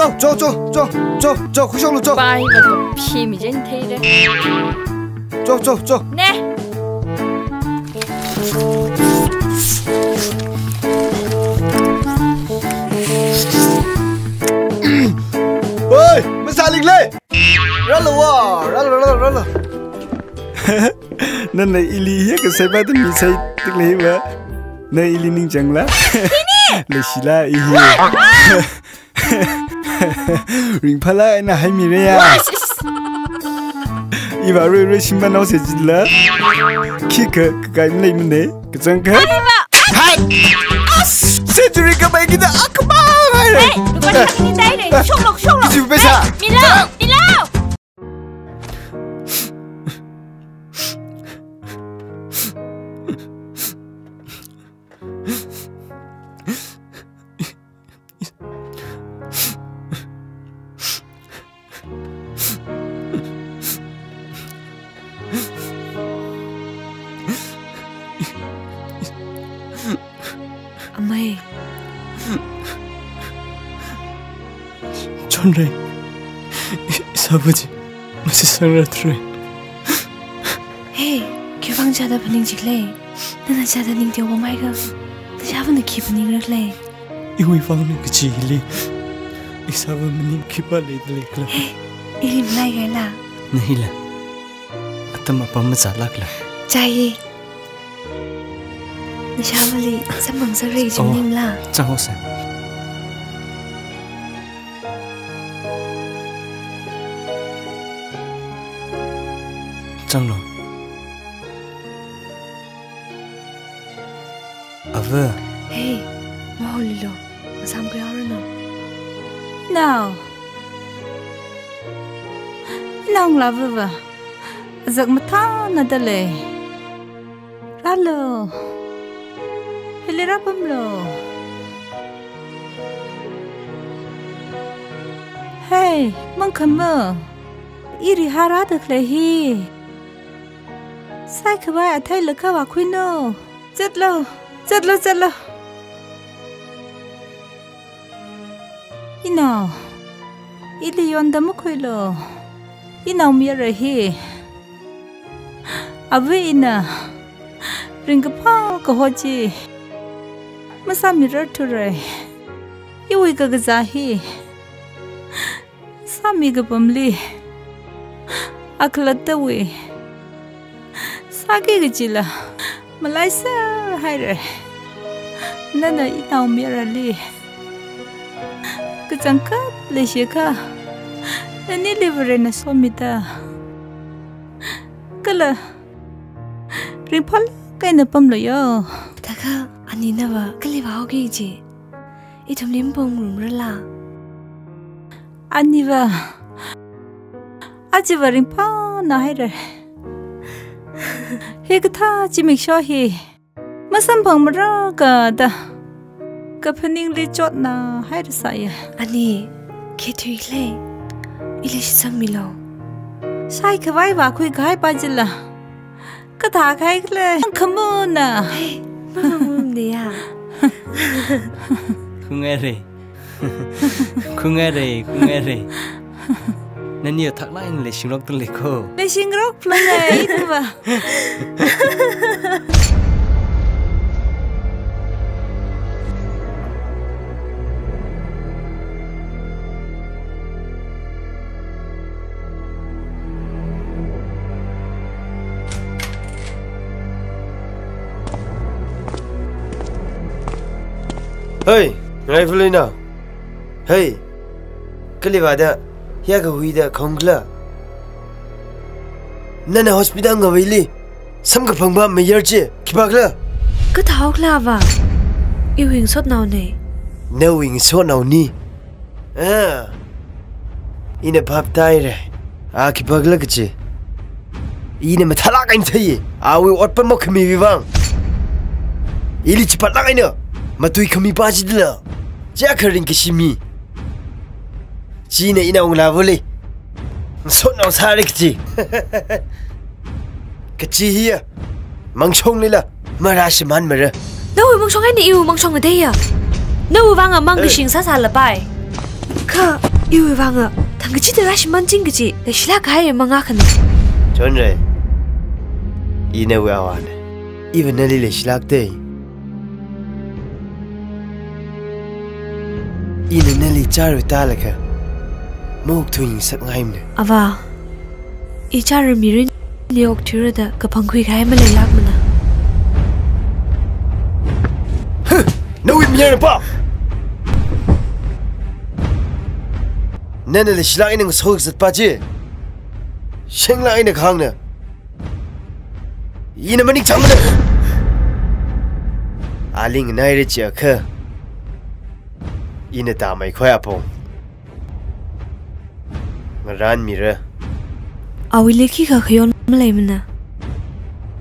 คุยชงลุโจไปแบบพี่มีเจนเทเลยโจเน่เฮ้ยมาสาลิกเลยรัลโลวะรัลโลนั่นในอิลีเฮียก็ใส่บ้านมีใส่ตึกเลยวะในอิลีนิ่งจังละเลยชิลาอีเฮียริงพลาไอ้น่ะให้มีเรียอีบาเรื่อยชิมบ้านเอาเสียจิละคิดก็ไกลมันเลยมันเนี่ยก็จังกันไฮเซจูริก็ไปกินอ่ะก็มาเฮ้ยดูว่าที่นี่ได้เลยช่วงหลอกจิบไปซะมีแล้ว래 사부지 무슨 상라트래 헤이 교방자다 분ning 직래 나나 자다 닝 되고 마이가 나 잡은 기분이 그래 이거 이방은 그치 일리 이 사부님 기발레들레 클라 헤이 일리 블라이가라 나힐라 아따마 밤마 잘락라 자이 나 잡을리 삼방서리 좀 님라 장호세 장로 아브 헤이 뭐 홀리로 마삼 그래 하르노 나옹 라브바 giấc mà thao nè tê lệ ra lờ hele ra bấm lờ hey mang khăm mơ iri hara được lệ hi sai khơi bay thay lực khơi vào khuyên nô chết lờ ino ili yon đam khơi lờ ino mi rồi hi abe ina ring pa ko hoji masa mirror to re iwi ka ga hi sami ga pamli aklat we sagi ga jila malai sa hai re nana ina mirror li ka changka le sheka nani liver na somita kala ripple कहीं पम लो यो तका अनिनवा कली भाओगे जी इथम लिम्पोंग रुमरला अनिवा आजिवा रिपा ना है रे हे कथा जिमिक शो ही मसम भंग मरा का दा कफनिंग ली चोट ना है रे साया अनि केथुइले इलिश समिलो साई खवाई वा खुई गाय पाजिलाก็ถาใครเลยขมุนน่ะมามุมเดีย Kungere. Kungere. Nani otak lain le singrok tu leko. Le singrok play itu ba. Hey, ngai fulai na. Hey, kalibada, ya ka hui da khongla. Nana hospital ngawili. Sam ka phangba mayor che, kibakla. Ka thawkla wa. I wing sot naw ne. No wing so naw ni. Ina bab tai re. Kibakla ka che. Ina mathala kain thai. Awi otpan mo khmi wiwang. Ili chipatla kain na. Matui kami baji dila. Jakarin kishimi. China ina ungla boleh. Sot naw sare kci. Kci hiya. Mangchong lila. Marash man mara. Nawi mangchong ai ni iu mangchong ade ya. Nawi wanga mang ki sing sa sa la bai. Ka iu wanga thang chi de rash man jing gi le shila kai manga khan. Chon re. Ina wa wan. Even nali le shilak de. Ina nali charu talaka. Mok thuing sak ngaim ne. Awa. I charu mirin liok thira da ka phangkhui khai ma le lak mana. No we mier pa. Nana le shilak ina ngso zat pa ji. Shengla ina khang ne. Ina mani chang ne. Aling nai re cha kha. Ina ta mai khoya pong. Ngaran mira. Awile ki ka khyon malai mana.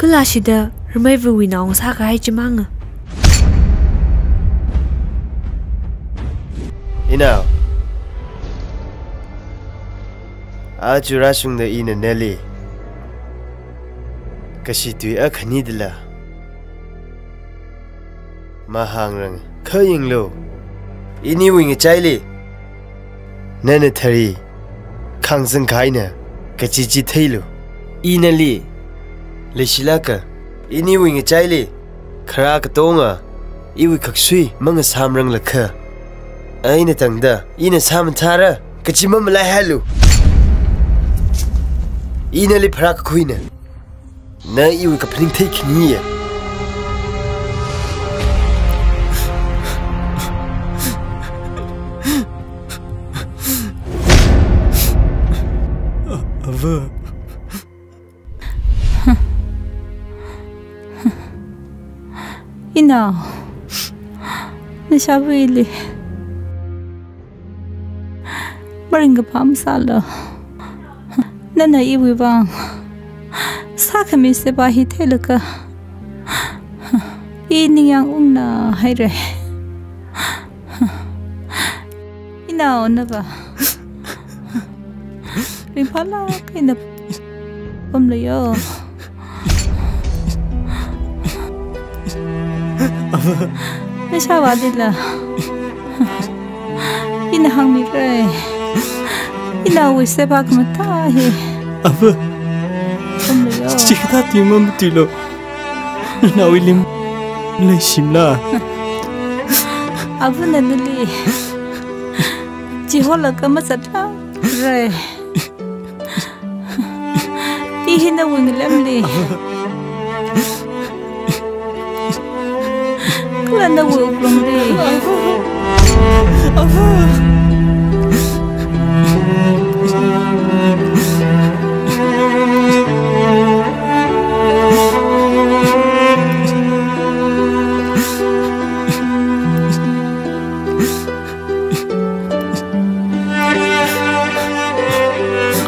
Kala shida rmai vu na ong sa ka hai chimanga. Ina. Ajura sung da ina neli. Kashi tui akhani dila. Mahang rang khaying lo. Ini wing chaili. Nana thari. Khangzang kaina. Kachichi thailu. Ina li. Leshilaka. Ini wing chaili. Khara ka tonga. Iwi khaksui manga samrang lakha. Aina tangda. Ina samthara. Kachimam lai halu. Ina li phrak khuina. Na iwi ka phring thai khniya. Ina. Nashabili. Maringa pam sala. Nana iwi bang. Sakami se bahi telaka. Ini yang ungna haire. Ina ona ba. Rimpala kaina pamlayo. Nashawadila. Ina hangmi re. Ina wise bak matahi. Ava. Chikta timam tilo. Ina wilim le shimla. Ava nanali. Jihola kamasata re. Ihina winglemli. Klanda wuklumli.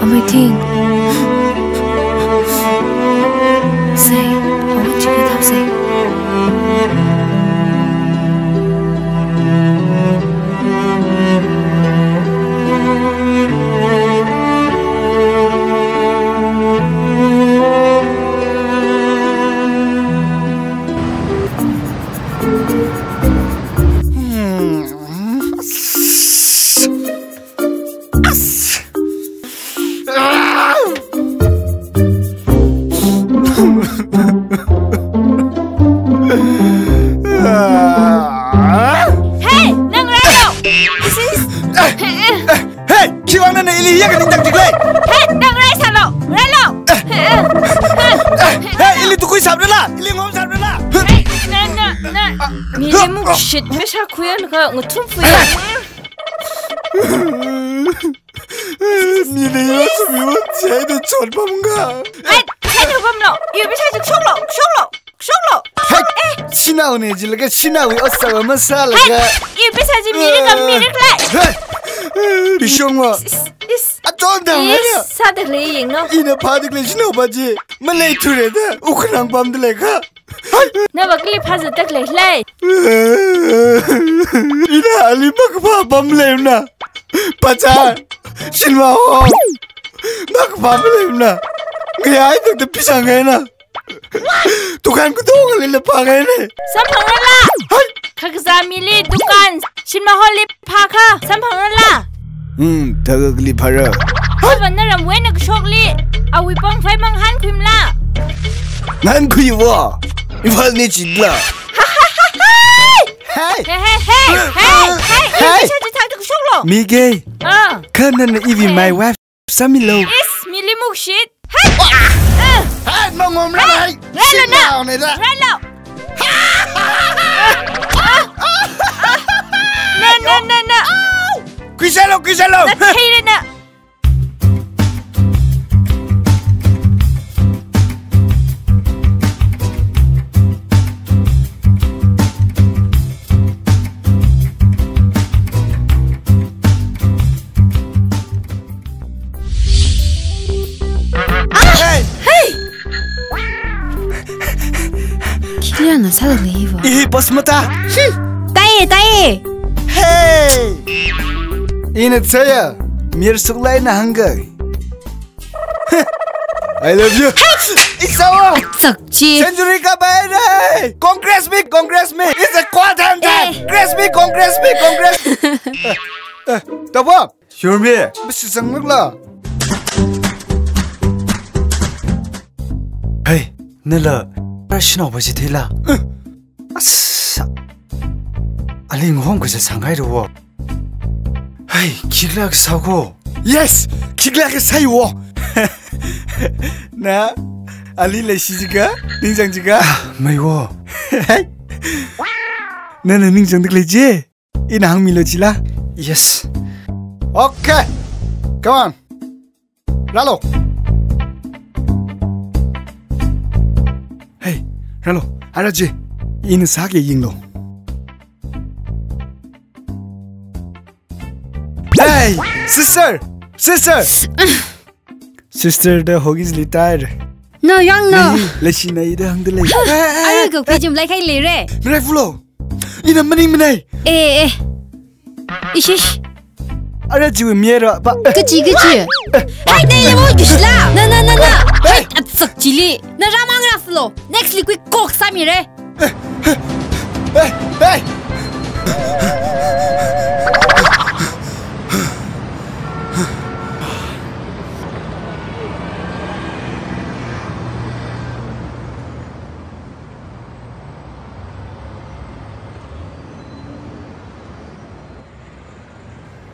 Amaiting. Say, I want you to say. นั่นอิลียกันจังจิกเลย เฮ้ดังไรสาโลไรโล เฮ้อิลีตุกุยสับด้วยล่ะอิลีงอมสับด้วยล่ะน่ะมีเลมุกชิดไม่ใช่คุยแล้วก็งทุ่มฟุยนี่เลยว่าสมิวใจจะชนปั๊มกะเฮ้ใช่ถูกปั๊มหรออยู่ไม่ใช่จะช่วงหรอเฮ้ชินาอุเนี่ยจิแล้วก็ชินาวิอัศวมาซาแล้วก็อยู่ไม่ใช่จะมีเรื่องเลยเฮ้พี่ชงวะอะจอนดังเลยเนี่ยซาเด็กเลยยังเนาะอินาพาเด็กเลยชินาบาจีมันเลยทุเรศอ่ะอุคนังปั๊มเลยค่ะน่าบักลีพาจะเด็กเลยอินาอลีบักพาปั๊มเลยนะปัจจัยชินมาโอ้บักพาปั๊มเลยนะไงไอ้ตัวพิชังไงนะทุกคนก็ต้องกันเลยพาไงเนี่ยสัมผัสละข้าก็จะมีลีทุกคนชินมาฮอลลีพาค่ะสัมผัสละเธอก็ลีพาระวันนั้นเราเว้นก็โชคลีเอาวิปองไฟมังหันคุมละงั้นคุยวะอีวันนี้จิตละเฮ้ไม่ใช่จะทางทุกช่วงหรอมีเกย์ข้านั่นอีวีไม่ว่าสามีโลมีลิมุกชิดมองมอะไรชิดแล้วเนี่ยไรแล้วน่ะกุยเซโลนั่นใช่เลยน่ะKilian sa livo. Boss mata. Taye. Hey. Ina tsaya. Mir suklay na hangay. I love you. Isawa. Sakchi. Century ka bayre. Congress me. It's a quantum time. Congress me. Taba. Sure me. Bisi sangmagla. Hey, nila. 신호 버지 되라. 아싸. 알링 홍고서 상가이로. 헤이, 기글락 사고. 예스, 기글락 사이워. 나 알릴레 시지가 닝장지가 마이워. 나는 닝장 들리지? 이나 항밀러지라. 예스. 오케이. Come on. 라로. Hey, hello, 알았지? 이는 사게 잉로. Hey, sister. Sister, the hog is retired. No, young no. Let's see the hang the leg. I go pay him like I lay. Reflo. In a money. Ish. 알았지 미에라. 그치. Hey, they won't just laugh. No. Hey, at suck chili. Na ramang raflo. Next liquid coke samire. Hey.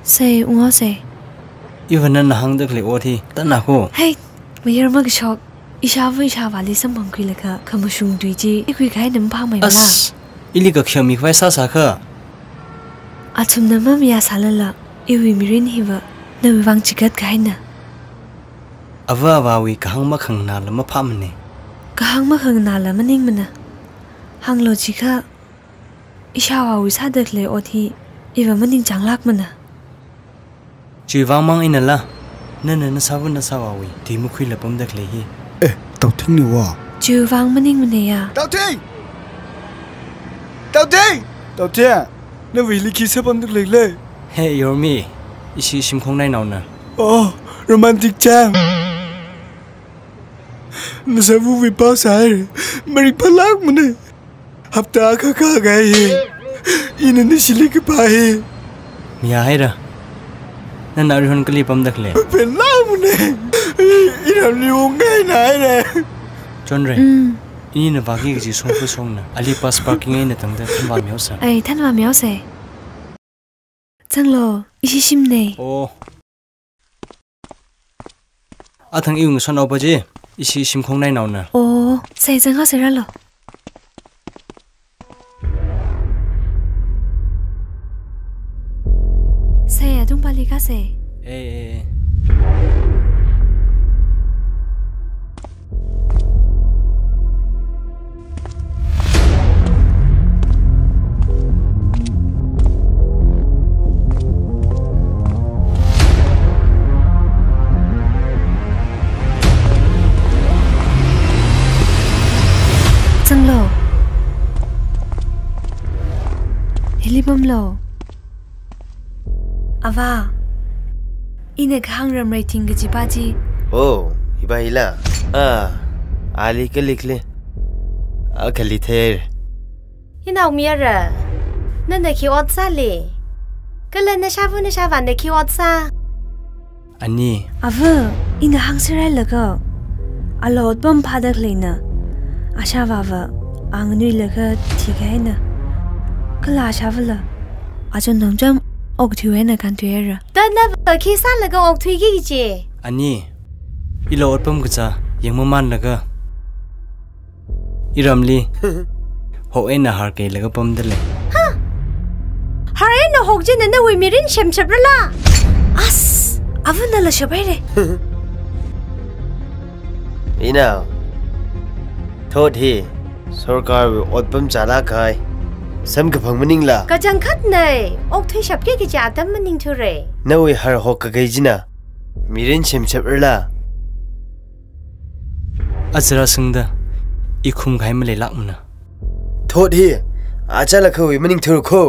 Say, what say? Even an hang the clay waty, Tanako. Hey, we are mug shock. Isha listen mongrelica, come shung duty, if we guide them palm my glass. Illegal kill me by Sasaka. Atum the mummy as halala, if we marine hiva, no we want to get kinda. Avava we hang makang nalama pamne. Kahang mahang nalamaning mana. Hang logica. Isha always had the clay or tea, even manning jang lak mana. Chỉ vang mang in là nên nó sao vẫn sao vậy thì mới khui là bấm được lấy hi. Tao thích nhiều à. Chỉ vang mình à. Tao thích. Nó vì lý khi sẽ bấm được lấy. Hey Yormi, ý sim không này nào nè. Romantic jam. Nó sẽ vui vì bao sai, mà đi bắt lắc mà này. Hấp ta khá gai. In nó chỉ lấy cái bài. Mía hay rồi. Nên nào hơn cái clip được lệ. Bên lắm nè, ý làm liều ngay này nè. John Ray, ý là vào cái gì xong phơi xong nè, Ali pass parking ấy nè tầng đó thân vào méo sao? Ấy thân vào méo sao? Chẳng lo, ý sim này. athang iung son obaji isi simkhong nai nauna ồ say dân họ sẽ ra lo say à tung bali ka say ê Sang lo Hili bom lo Ava Ine khang ram rating ga jibaji Oh, iba ila. Ali ke likle. Akali ther. Hinaw miyara. Nanda ki otsa le. Kala na shavan na ki otsa. ani Ava ine hang sirai laga Alot bom phadak leina Asha vava Angnui laga thigai na Kala asha vala Ajo namjam ok thuwe na kan tuera Dana ba ki sa laga ok thui gi je. ani ilo otpam gacha yengma man laga iramli ho ena har ke laga pam dale Hare na hok je na wi mirin shem chabrala. As Ava na la shabai re Ina. Thod hi. Sarkar otpam chala khai. Sam ka phangmaning la. Ka jang khat nei ok thui shap ke ja tam maning thu re. Nawi har hok ka gaijina. Mirin chemchap erla. azra singda ikhum gai male lakmna Thod hi. Achala khawi maning thur kho.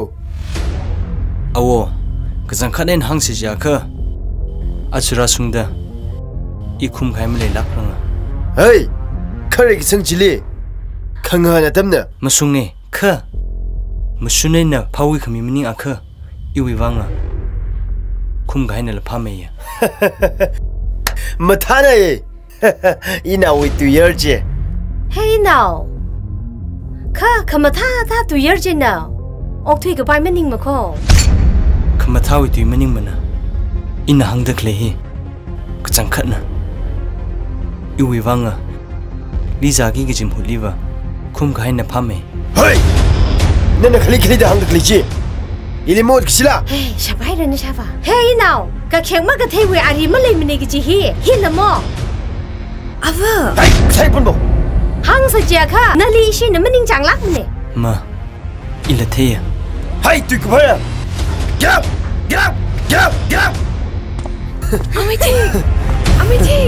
awo kazang khanen hang si ja kha azra singda ikhum gai male lakranga Hey. Khare ki sang chili. Khanga na tamna. masungne kha musune na phawi khami mini akha iwi wanga khum gai na la phame ya Mathana e. Ina with 2 years je. Hey now. Ka matha ta tu yer je na. Ok thui ka pai maning ma ko. khama thawi tu maning mana ina hangda khle hi kachang khatna iwi wanga lizagi gi jim huliwa khum gai na phame Hey. Nana khali da hang khali ji. Ili mod kishila. Hey shabai ra na shava. Hey now. Ka kheng ma ka thei we ari ma le mine gi ji hi la mo. Ava Hey, sai pun bo. Hang sa ja kha na li shi na maning chang lak mne. ma ila theya Hey, tu kubaya. Get up. Get up. Get up. Get up. Amiti Amiti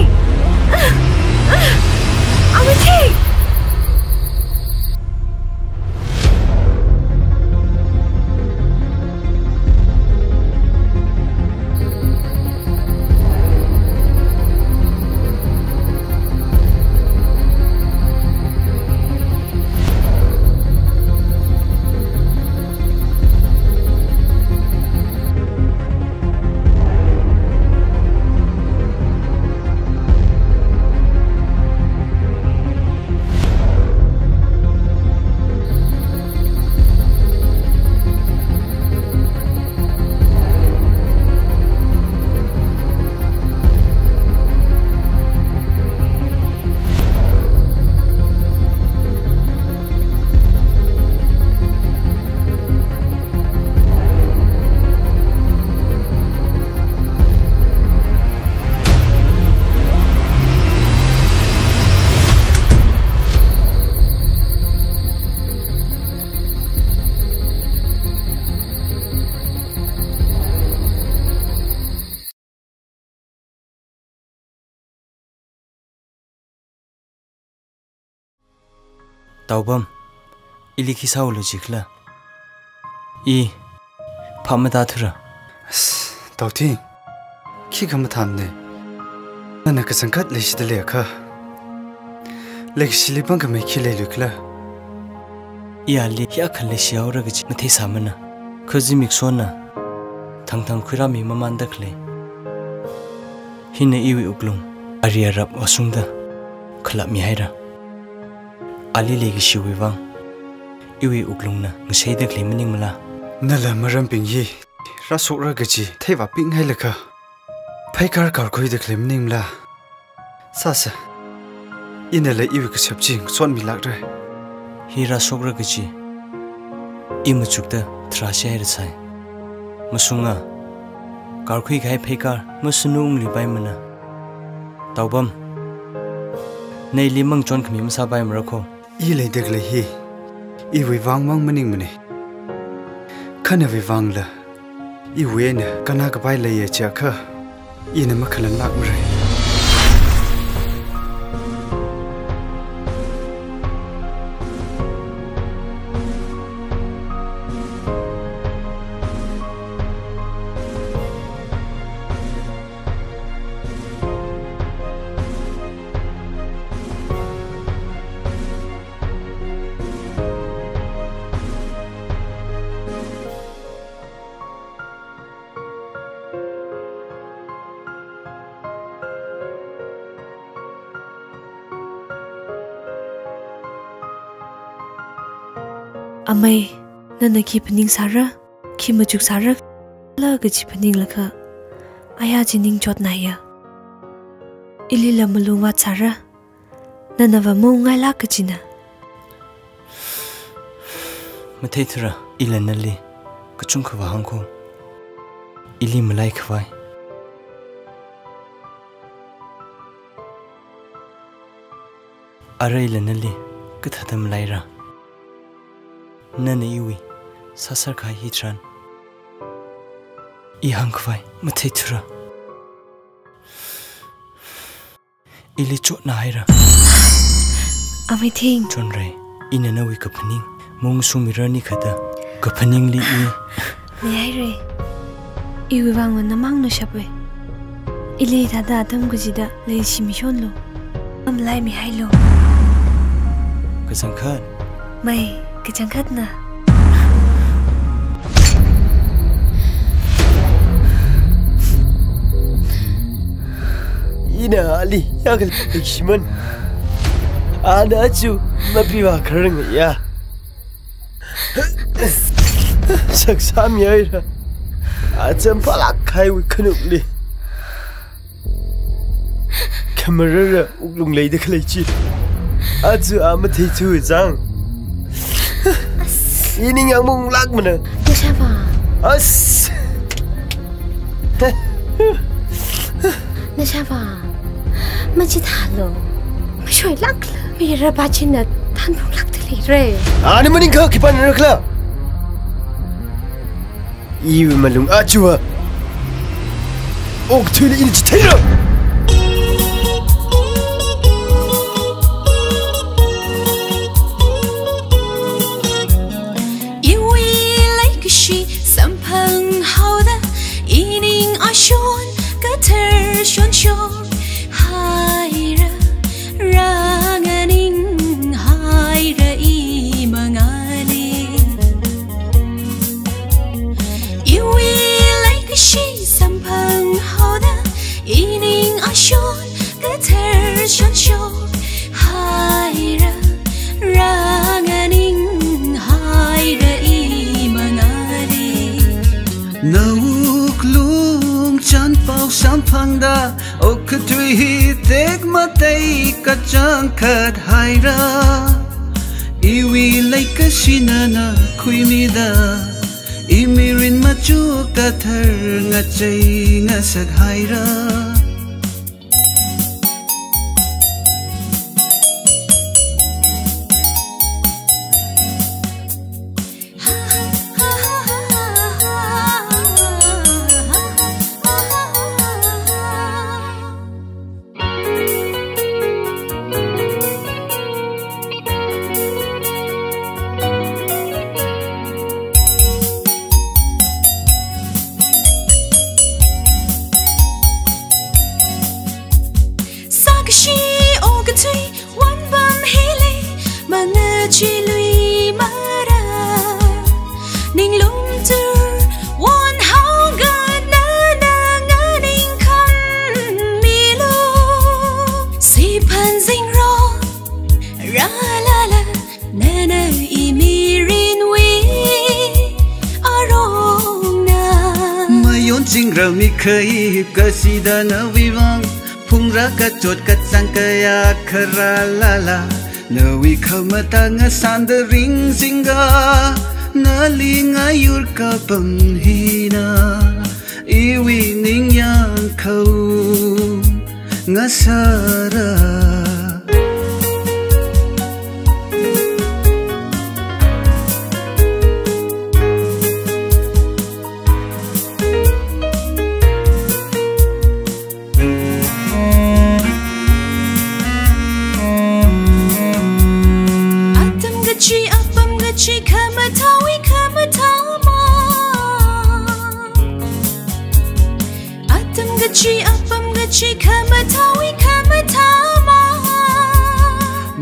Taubam iliki saulu jikla I phamada thura Tauti ki kama thamne nana ka sankat leishida lekha lekshili bang ka meki le lukla iali ya khalle shiaura gi mathi samana khoji miksona thang khurami mamanda khle hine iwi uklung ariya rap wasungda khala mi haira ali legi shiwi wang iwi uklungna ngseida khle maning mala nala maram pingyi rasura gaji theiwa ping hai lekha phaikar kar khoi de klemning la Sasa. Inale iwi kasabji son milak re. Hira sokra gaji. Imu chukda trasya hai rasai. Masunga. Karkhui gai pekar musunu ungli bai mana. Taubam. Nei limang chon kami masa bai marako. Ilai degle hi. Iwi wang maning mane. Kana vi wang la. Iwi ne kana ka bai lai cha kha. Ina makalan lak mare. Amai nana ki paning sara ki majuk sara la gaji paning laka aya jining jot naya ili la malung wat sara nana va mo ngai la gajina Mathai thura ila nali kachung khawa hangko ili malai khawai Ara ila nali kathadam laira Nana iwi sasar kai hitran I hangkwai mathai thura Ili chot na haira Amai thing Chonrai ina nawi kapaning mong sumirani khada kapaning li I Ne ai re Iwi wang wan namang no shape Ili thada adam gujida lei simishon lo am lai mi hai lo Kasangkhat Mai kecangkat na Ina ali yagal ikshiman Ana acu mapriwa karang ya Saksam yaira Acam palak kai wikanuk li Kamarara uklung lay dekalaichi Acu amat hitu zang Ini yang mong lag mana? Siapa? As. Siapa? Macam thalo. Macam lag lah. Mira baca nak tan mong lag terlere. Ani mending kau kipan nakla. Iu malung acua. Ok tu ini cerita. Shon kater shon shon haira ranganing haira I mangali Iwi like she sampang hoda ining ashon kater shon shon haira ranganing haira I mangali Chan pau sampang da okatui hitek matay kachangkat haira Iwi like sinana kuimida imirin machu kathar ngachay ngasag haira Jingrami kai kasida na vivang pungra kacot katsangkaya keralala nawi kamatanga sandering singa nalingayur ka pamhina iwi ning yang kau ngasara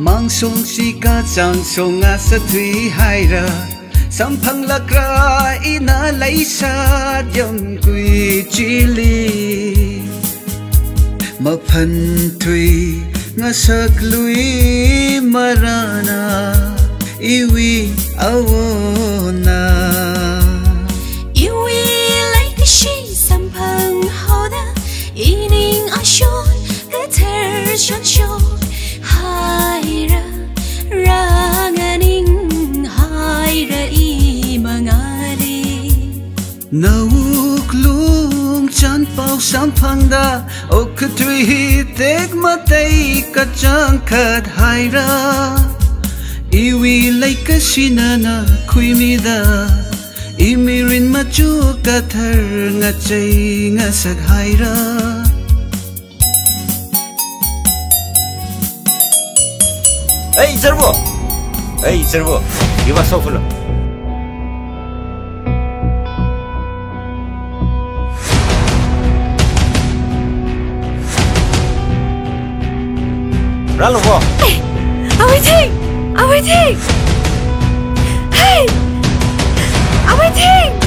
Mangsong sika changsong asa thui haira samphang lakra ina laisa yam kui chili maphan thui ngasak lui marana iwi awona iwi like she samphang hoda ining ashon the ter shon shon haira ranganing haira imangari nauk lung chan pau samphang da ok thui tek matei ka changkat haira iwi like sinana khuimida imirin machu kathar ngachai ngasak haira Hey, Servo, give us off. Run, go. Hey, I'm waiting. Hey, I'm waiting.